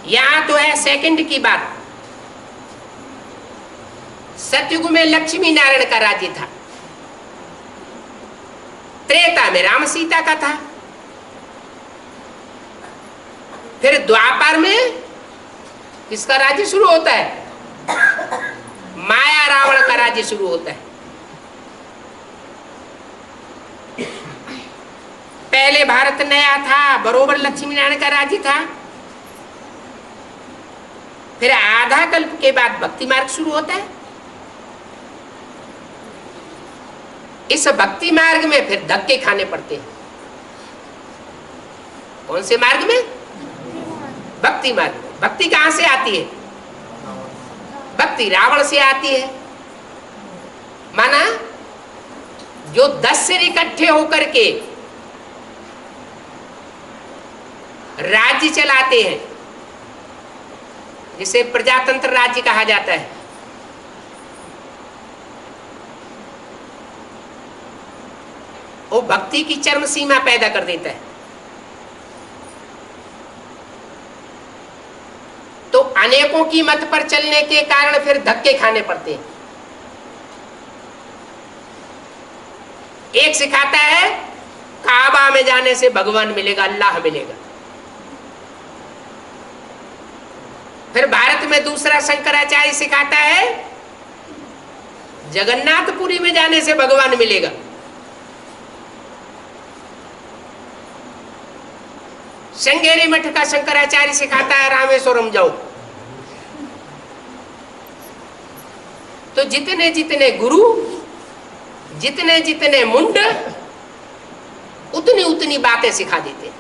Speaker 1: यहां तो है सेकंड की बात। सतयुग में लक्ष्मी नारायण का राज्य था, त्रेता में राम सीता का था, फिर द्वापर में किसका राज्य शुरू होता है? माया रावण का राज्य शुरू होता है। पहले भारत नया था, बरोबर लक्ष्मी नारायण का राज्य था। फिर आधा कल्प के बाद भक्ति मार्ग शुरू होता है। इस भक्ति मार्ग में फिर धक्के खाने पड़ते हैं। कौन से मार्ग में? भक्ति मार्ग में। भक्ति कहां से आती है? भक्ति रावण से आती है। माना जो 10 सिर इकट्ठे होकर के राज्य चलाते हैं, जिसे प्रजातंत्र राज्य कहा जाता है, वो भक्ति की चरम सीमा पैदा कर देता है। तो अनेकों की मत पर चलने के कारण फिर धक्के खाने पड़ते हैं। एक सिखाता है काबा में जाने से भगवान मिलेगा, अल्लाह मिलेगा। फिर भारत में दूसरा शंकराचार्य सिखाता है जगन्नाथपुरी में जाने से भगवान मिलेगा। श्रृंगेरी मठ का शंकराचार्य सिखाता है रामेश्वरम जाओ। तो जितने जितने गुरु, जितने जितने मुंड, उतनी उतनी बातें सिखा देते।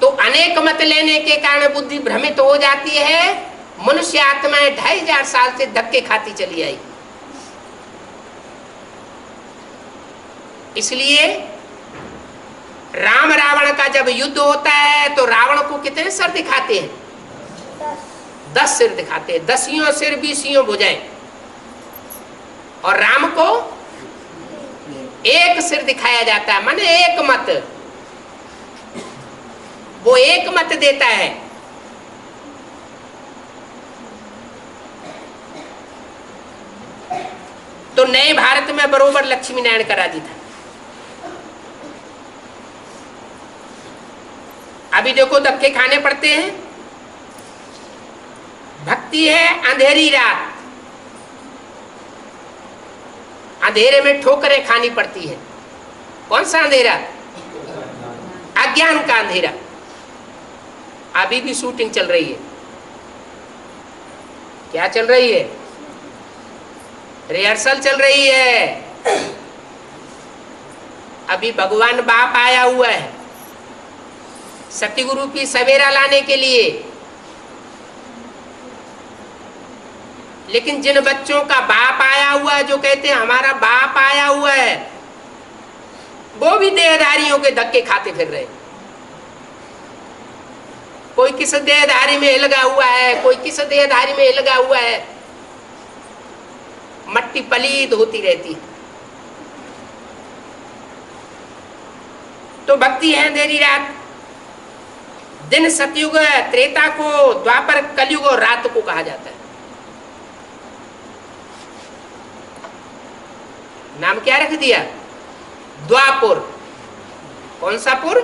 Speaker 1: तो अनेक मत लेने के कारण बुद्धि भ्रमित हो जाती है। मनुष्य आत्माएं 2500 साल से धक्के खाती चली आई। इसलिए राम रावण का जब युद्ध होता है तो रावण को कितने सिर दिखाते हैं? 10 सिर दिखाते हैं। 10 सिर 20 भुजाएं। और राम को एक सिर दिखाया जाता है, माने एक मत। वो एक मत देता है। तो नए भारत में बरोबर लक्ष्मी नारायण का राज्य था। अभी देखो धक्के खाने पड़ते हैं। भक्ति है अंधेरी रात, अंधेरे में ठोकरें खानी पड़ती है। कौन सा अंधेरा? अज्ञान का अंधेरा। अभी भी शूटिंग चल रही है। क्या चल रही है? रिहर्सल चल रही है। अभी भगवान बाप आया हुआ है सतगुरु की सवेरा लाने के लिए। लेकिन जिन बच्चों का बाप आया हुआ है, जो कहते हैं हमारा बाप आया हुआ है, वो भी देहधारियों के धक्के खाते फिर रहे। कोई किस देहधारी में लगा हुआ है, कोई किस देहधारी में लगा हुआ है। मट्टी पलीद होती रहती। तो भक्ति है अंधेरी रात। दिन सतयुग, त्रेता को, द्वापर, कलयुग और रात को कहा जाता है। नाम क्या रख दिया? द्वापुर। कौन सा पुर?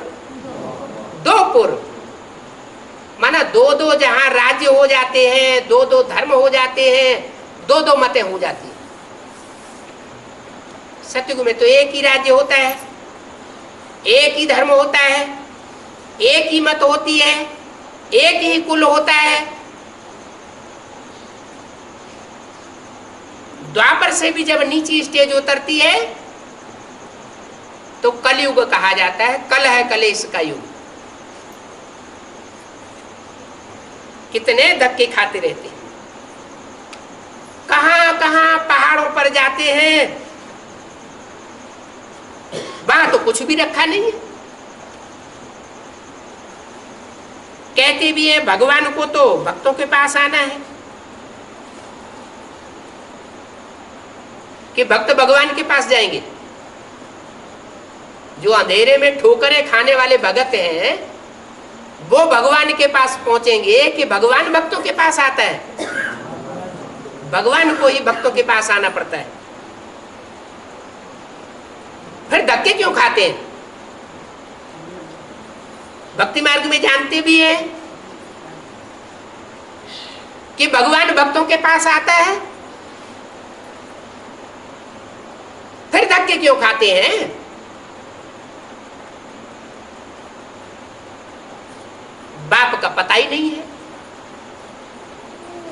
Speaker 1: दो पुर। माना दो दो जहां राज्य हो जाते हैं, दो दो धर्म हो जाते हैं, दो दो मतें हो जाती हैं। सतयुग में तो एक ही राज्य होता है, एक ही धर्म होता है, एक ही मत होती है, एक ही कुल होता है। द्वापर से भी जब नीची स्टेज उतरती है तो कलयुग कहा जाता है। कल है कलेश का युग। कितने धक्के खाते रहते हैं, कहां कहां पहाड़ों पर जाते हैं, वहां तो कुछ भी रखा नहीं है। कहते भी है भगवान को तो भक्तों के पास आना है, कि भक्त भगवान के पास जाएंगे। जो अंधेरे में ठोकरें खाने वाले भगत हैं वो भगवान के पास पहुंचेंगे कि भगवान भक्तों के पास आता है। भगवान को ही भक्तों के पास आना पड़ता है। फिर धक्के क्यों खाते हैं? भक्ति मार्ग में जानते भी हैं कि भगवान भक्तों के पास आता है, फिर धक्के क्यों खाते हैं? बाप का पता ही नहीं है।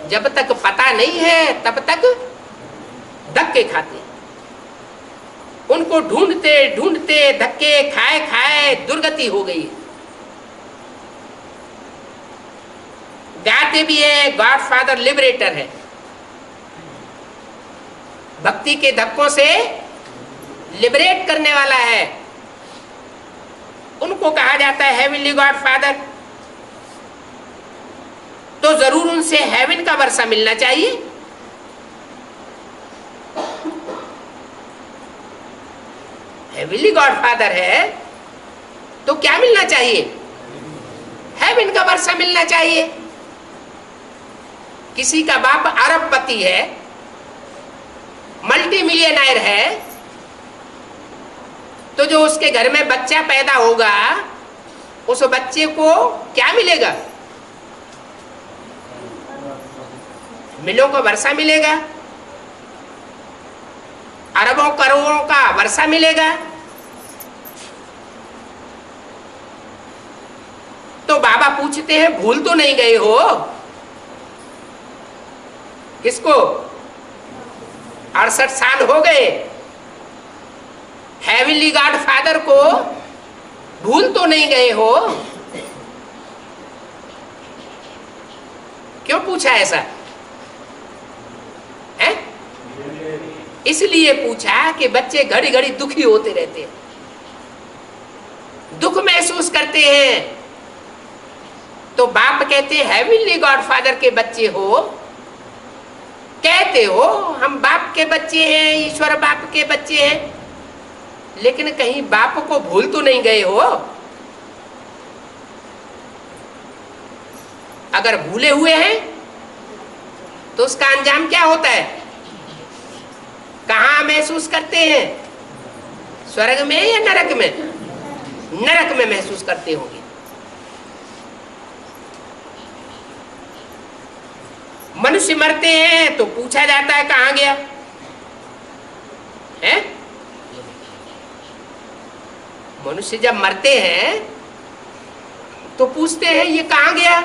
Speaker 1: जब तक पता नहीं है तब तक धक्के खाते। उनको ढूंढते ढूंढते धक्के खाए खाए दुर्गति हो गई। गाते भी है गॉड फादर लिबरेटर है। भक्ति के धक्कों से लिबरेट करने वाला है। उनको कहा जाता है हेवनली गॉड फादर। तो जरूर उनसे हेवन का वर्षा मिलना चाहिए। हेवनली गॉड फादर है तो क्या मिलना चाहिए? हेवन का वर्षा मिलना चाहिए। किसी का बाप अरबपति है, मल्टी मिलियनर है, तो जो उसके घर में बच्चा पैदा होगा उस बच्चे को क्या मिलेगा? मिलों का वर्षा मिलेगा, अरबों करोड़ों का वर्षा मिलेगा। तो बाबा पूछते हैं भूल तो नहीं गए हो? किसको? 68 साल हो गए। हेवनली गॉड फादर को भूल तो नहीं गए हो? क्यों पूछा ऐसा है? इसलिए पूछा कि बच्चे घड़ी घड़ी दुखी होते रहते हैं, दुख महसूस करते हैं। तो बाप कहते हैं हेवनली गॉड फादर के बच्चे हो, कहते हो हम बाप के बच्चे हैं, ईश्वर बाप के बच्चे हैं, लेकिन कहीं बाप को भूल तो नहीं गए हो? अगर भूले हुए हैं तो उसका अंजाम क्या होता है? कहां महसूस करते हैं? स्वर्ग में या नरक में? नरक में महसूस करते होंगे। मनुष्य मरते हैं तो पूछा जाता है कहां गया है? मनुष्य जब मरते हैं तो पूछते हैं ये कहां गया?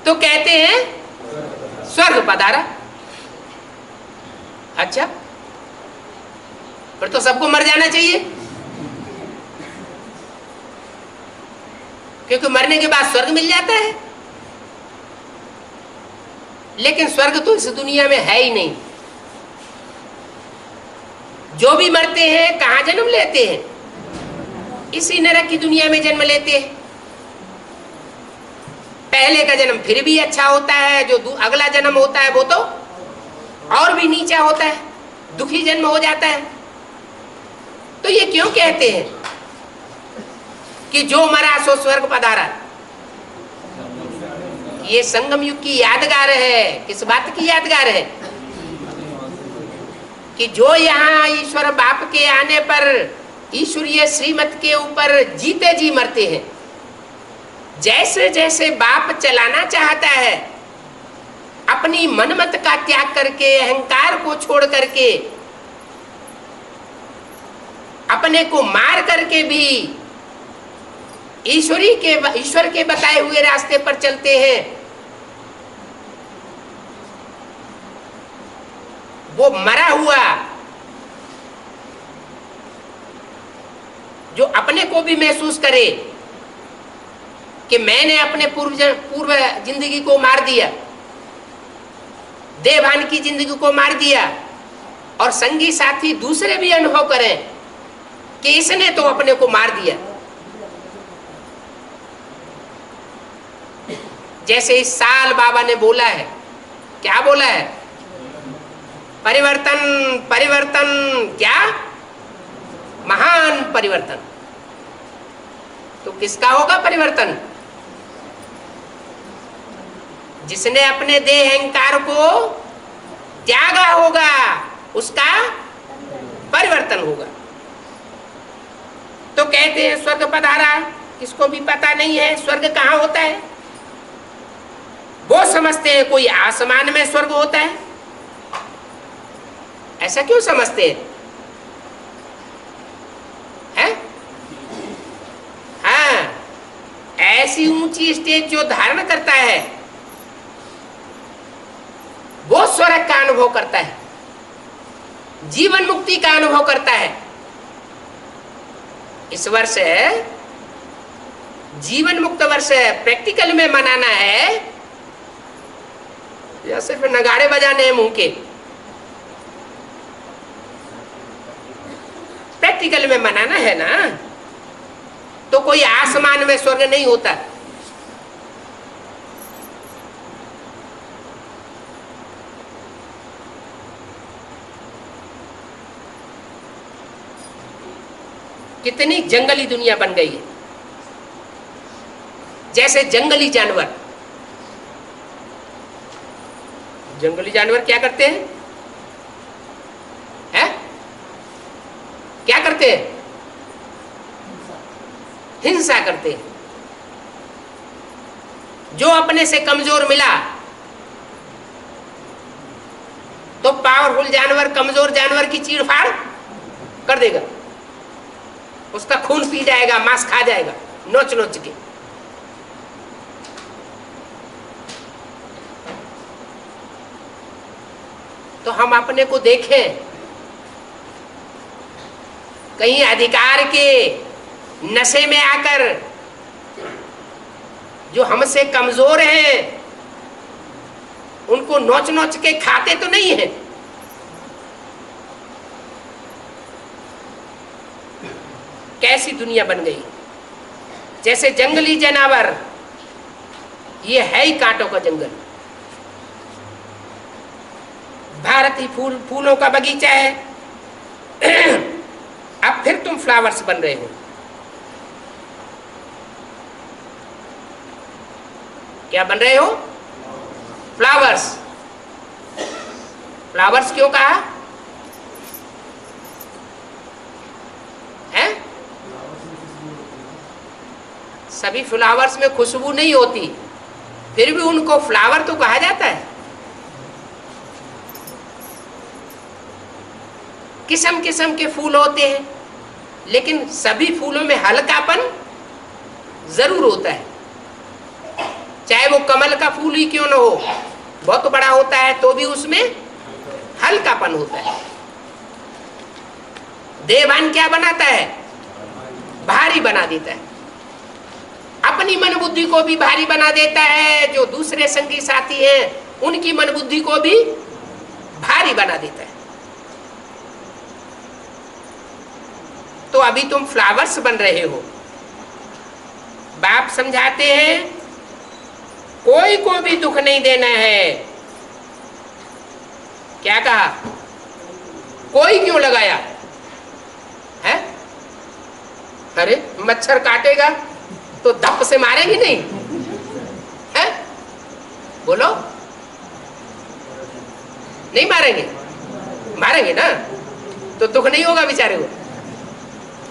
Speaker 1: तो कहते हैं स्वर्ग पधारा। अच्छा, फिर तो सबको मर जाना चाहिए, क्योंकि मरने के बाद स्वर्ग मिल जाता है। लेकिन स्वर्ग तो इस दुनिया में है ही नहीं। जो भी मरते हैं कहां जन्म लेते हैं? इसी नरक की दुनिया में जन्म लेते हैं। पहले का जन्म फिर भी अच्छा होता है, जो अगला जन्म होता है वो तो और भी नीचा होता है, दुखी जन्म हो जाता है। तो ये क्यों कहते हैं कि जो मरा सो स्वर्ग पधारा? ये संगम युग की यादगार है। किस बात की यादगार है? कि जो यहाँ ईश्वर बाप के आने पर ईश्वरीय श्रीमत के ऊपर जीते जी मरते हैं। जैसे जैसे बाप चलाना चाहता है, अपनी मनमत का त्याग करके, अहंकार को छोड़ करके, अपने को मार करके भी ईश्वर के बताए हुए रास्ते पर चलते हैं। वो मरा हुआ जो अपने को भी महसूस करे कि मैंने अपने पूर्व जिंदगी को मार दिया, देवान की जिंदगी को मार दिया, और संगी साथी दूसरे भी अनुभव करें कि इसने तो अपने को मार दिया। जैसे इस साल बाबा ने बोला है, क्या बोला है? परिवर्तन परिवर्तन, क्या महान परिवर्तन। तो किसका होगा परिवर्तन? जिसने अपने देह अहंकार को त्यागा होगा, उसका परिवर्तन होगा। तो कहते हैं स्वर्ग पधारा। किसको भी पता नहीं है स्वर्ग कहाँ होता है। वो समझते हैं कोई आसमान में स्वर्ग होता है। ऐसा क्यों समझते हैं? हाँ, ऐसी ऊंची स्टेज जो धारण करता है वो स्वर्ग का अनुभव करता है, जीवन मुक्ति का अनुभव करता है। इस वर्ष जीवन मुक्त वर्ष प्रैक्टिकल में मनाना है या सिर्फ नगाड़े बजाने हैं मुंह के? प्रैक्टिकल में मनाना है ना। तो कोई आसमान में स्वर्ग नहीं होता। कितनी जंगली दुनिया बन गई है। जैसे जंगली जानवर क्या करते हैं? क्या करते हैं? हिंसा करते हैं। जो अपने से कमजोर मिला तो पावरफुल जानवर कमजोर जानवर की चीरफाड़ कर देगा, उसका खून पी जाएगा, मांस खा जाएगा नोच नोच के। तो हम अपने को देखें, कहीं अधिकार के नशे में आकर जो हमसे कमजोर हैं उनको नोच नोच के खाते तो नहीं है। कैसी दुनिया बन गई। जैसे जंगली जानवर, ये है ही कांटों का जंगल। भारत ही फूलों का बगीचा है। अब फिर तुम फ्लावर्स बन रहे हो। क्या बन रहे हो? फ्लावर्स। फ्लावर्स क्यों कहा है? सभी फ्लावर्स में खुशबू नहीं होती, फिर भी उनको फ्लावर तो कहा जाता है। किस्म किस्म के फूल होते हैं, लेकिन सभी फूलों में हल्कापन जरूर होता है। चाहे वो कमल का फूल ही क्यों न हो, बहुत बड़ा होता है तो भी उसमें हल्कापन होता है। देवान क्या बनाता है? भारी बना देता है। अपनी मन बुद्धि को भी भारी बना देता है। जो दूसरे संगी साथी हैं उनकी मन बुद्धि को भी भारी बना देता है। तो अभी तुम फ्लावर्स बन रहे हो। बाप समझाते हैं कोई को भी दुख नहीं देना है। क्या कहा? कोई क्यों लगाया है? अरे मच्छर काटेगा तो धप से मारेंगे नहीं है? बोलो, नहीं मारेंगे? मारेंगे ना, तो दुख नहीं होगा बेचारे को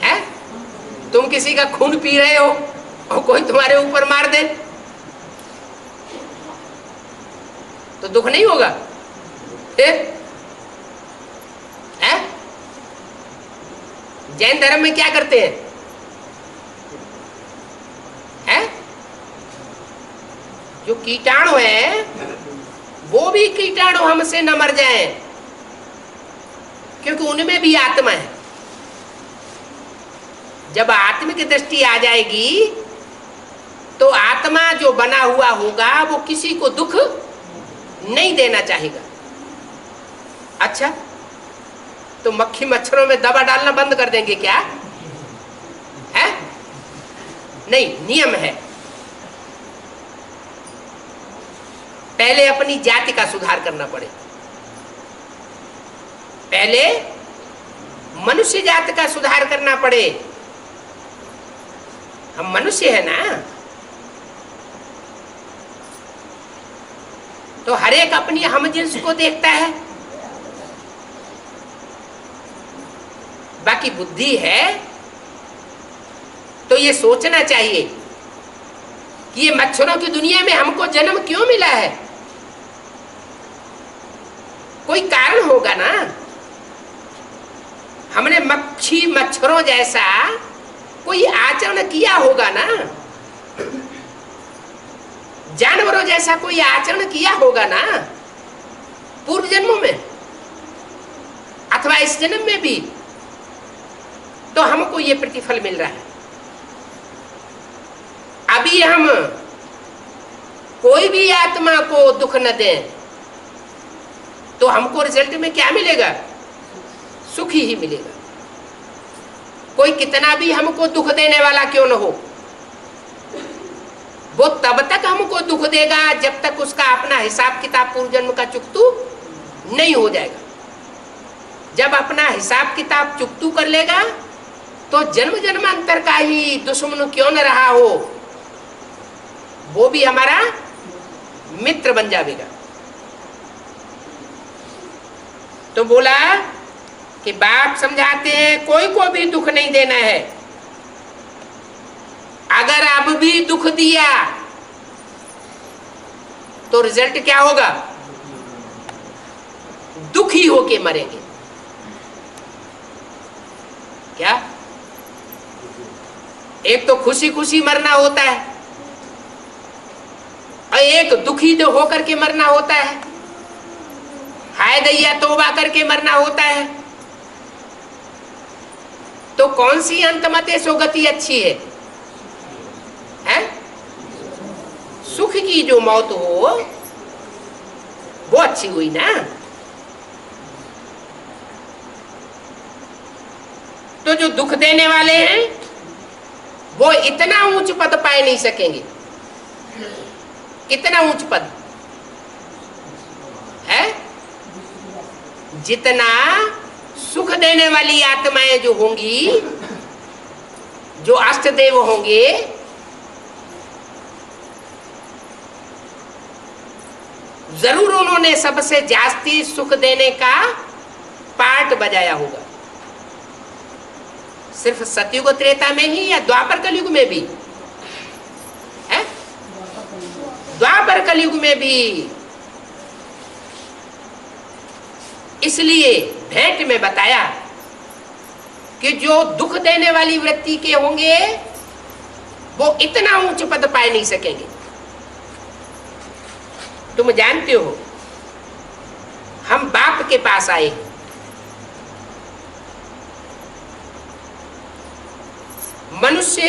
Speaker 1: है? तुम किसी का खून पी रहे हो और कोई तुम्हारे ऊपर मार दे तो दुख नहीं होगा फिर है? जैन धर्म में क्या करते हैं? जो कीटाणु है वो भी कीटाणु हमसे न मर जाए, क्योंकि उनमें भी आत्मा है। जब आत्मिक दृष्टि आ जाएगी तो आत्मा जो बना हुआ होगा वो किसी को दुख नहीं देना चाहेगा। अच्छा, तो मक्खी मच्छरों में दवा डालना बंद कर देंगे क्या? है? नहीं, नियम है। पहले अपनी जाति का सुधार करना पड़े, पहले मनुष्य जाति का सुधार करना पड़े। हम मनुष्य है ना, तो हर एक अपनी हमजिन्स को देखता है। बाकी बुद्धि है तो ये सोचना चाहिए कि ये मच्छरों की दुनिया में हमको जन्म क्यों मिला है? कोई कारण होगा ना। हमने मक्खी मच्छरों जैसा कोई आचरण किया होगा ना, जानवरों जैसा कोई आचरण किया होगा ना पूर्व जन्मों में अथवा इस जन्म में भी, तो हमको ये प्रतिफल मिल रहा है। अभी हम कोई भी आत्मा को दुख न दें तो हमको रिजल्ट में क्या मिलेगा? सुख ही मिलेगा। कोई कितना भी हमको दुख देने वाला क्यों न हो, वो तब तक हमको दुख देगा जब तक उसका अपना हिसाब किताब पूर्व जन्म का चुकतू नहीं हो जाएगा। जब अपना हिसाब किताब चुकतू कर लेगा तो जन्म जन्मांतर का ही दुश्मन क्यों न रहा हो, वो भी हमारा मित्र बन जाएगा। तो बोला कि बाप समझाते हैं कोई को भी दुख नहीं देना है। अगर अब भी दुख दिया तो रिजल्ट क्या होगा? दुखी होके मरेंगे। क्या? एक तो खुशी खुशी मरना होता है और एक दुखी तो होकर के मरना होता है, हाय दैया तौबा करके मरना होता है। तो कौन सी अंतमते सोगति अच्छी है? हैं? सुख की जो मौत हो वो अच्छी हुई ना। तो जो दुख देने वाले हैं वो इतना ऊंच पद पाए नहीं सकेंगे। कितना ऊंच पद है? जितना सुख देने वाली आत्माएं जो होंगी, जो अष्टदेव होंगे, जरूर उन्होंने सबसे जास्ती सुख देने का पार्ट बजाया होगा। सिर्फ सतयुग त्रेता में ही या द्वापर कलयुग में भी? है? द्वापर कलयुग में भी। इसलिए भेंट में बताया कि जो दुख देने वाली वृत्ति के होंगे वो इतना ऊंच पद पाए नहीं सकेंगे। तुम जानते हो हम बाप के पास आए, मनुष्य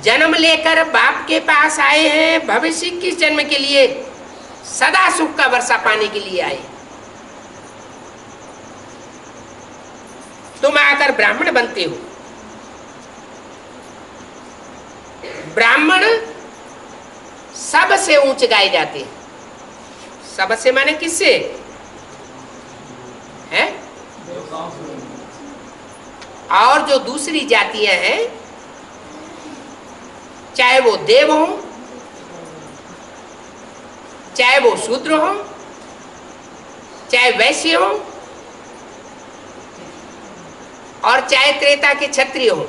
Speaker 1: जन्म लेकर बाप के पास आए हैं, भविष्य के जन्म के लिए सदा सुख का वर्षा पाने के लिए आए। तुम आकर ब्राह्मण बनते हो। ब्राह्मण सबसे ऊंच गाए जाते हैं। सबसे माने किससे? है और जो दूसरी जातियां हैं, चाहे वो देव हो, चाहे वो शूद्र हो, चाहे वैश्य हो, और चाहे त्रेता के क्षत्रिय हो,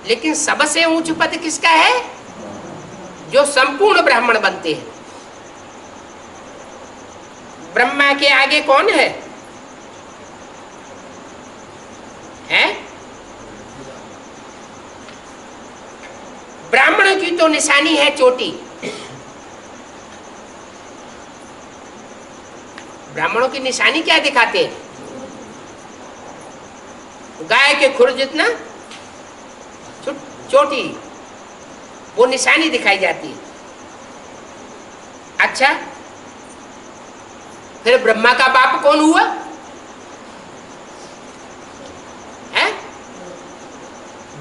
Speaker 1: लेकिन सबसे ऊंच पद किसका है? जो संपूर्ण ब्राह्मण बनते हैं। ब्रह्मा के आगे कौन है? ब्राह्मणों की तो निशानी है चोटी। ब्राह्मणों की निशानी क्या दिखाते हैं? गाय के खुर जितना चोटी, वो निशानी दिखाई जाती है। अच्छा, फिर ब्रह्मा का बाप कौन हुआ? है?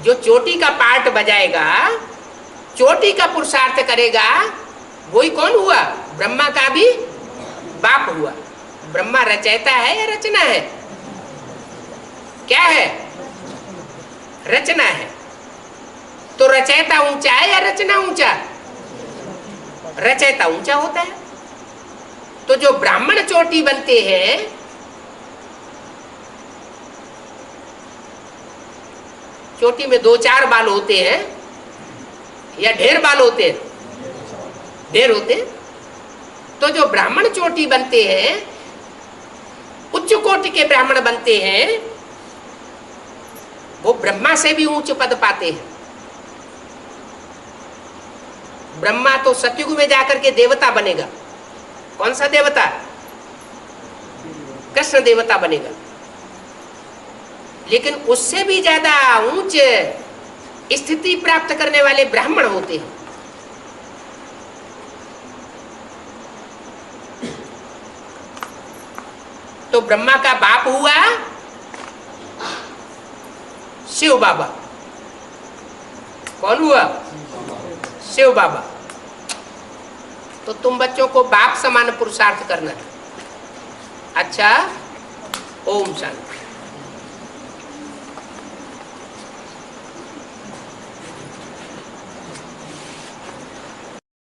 Speaker 1: जो चोटी का पार्ट बजाएगा, चोटी का पुरुषार्थ करेगा, वही कौन हुआ? ब्रह्मा का भी बाप हुआ। ब्रह्मा रचयिता है या रचना है? क्या है? रचना है। तो रचयिता ऊंचा है या रचना ऊंचा? रचयिता ऊंचा होता है। तो जो ब्राह्मण चोटी बनते हैं, चोटी में 2-4 बाल होते हैं या ढेर बाल होते हैं? ढेर होते हैं। तो जो ब्राह्मण चोटी बनते हैं, उच्च कोटि के ब्राह्मण बनते हैं, वो ब्रह्मा से भी ऊंच पद पाते हैं। ब्रह्मा तो सतयुग में जाकर के देवता बनेगा। कौन सा देवता? कृष्ण देवता बनेगा। लेकिन उससे भी ज्यादा ऊंच स्थिति प्राप्त करने वाले ब्राह्मण होते हैं। तो ब्रह्मा का बाप हुआ शिव बाबा। कौन हुआ? शिव बाबा। तो तुम बच्चों को बाप समान पुरुषार्थ करना है। अच्छा, ओम शांति।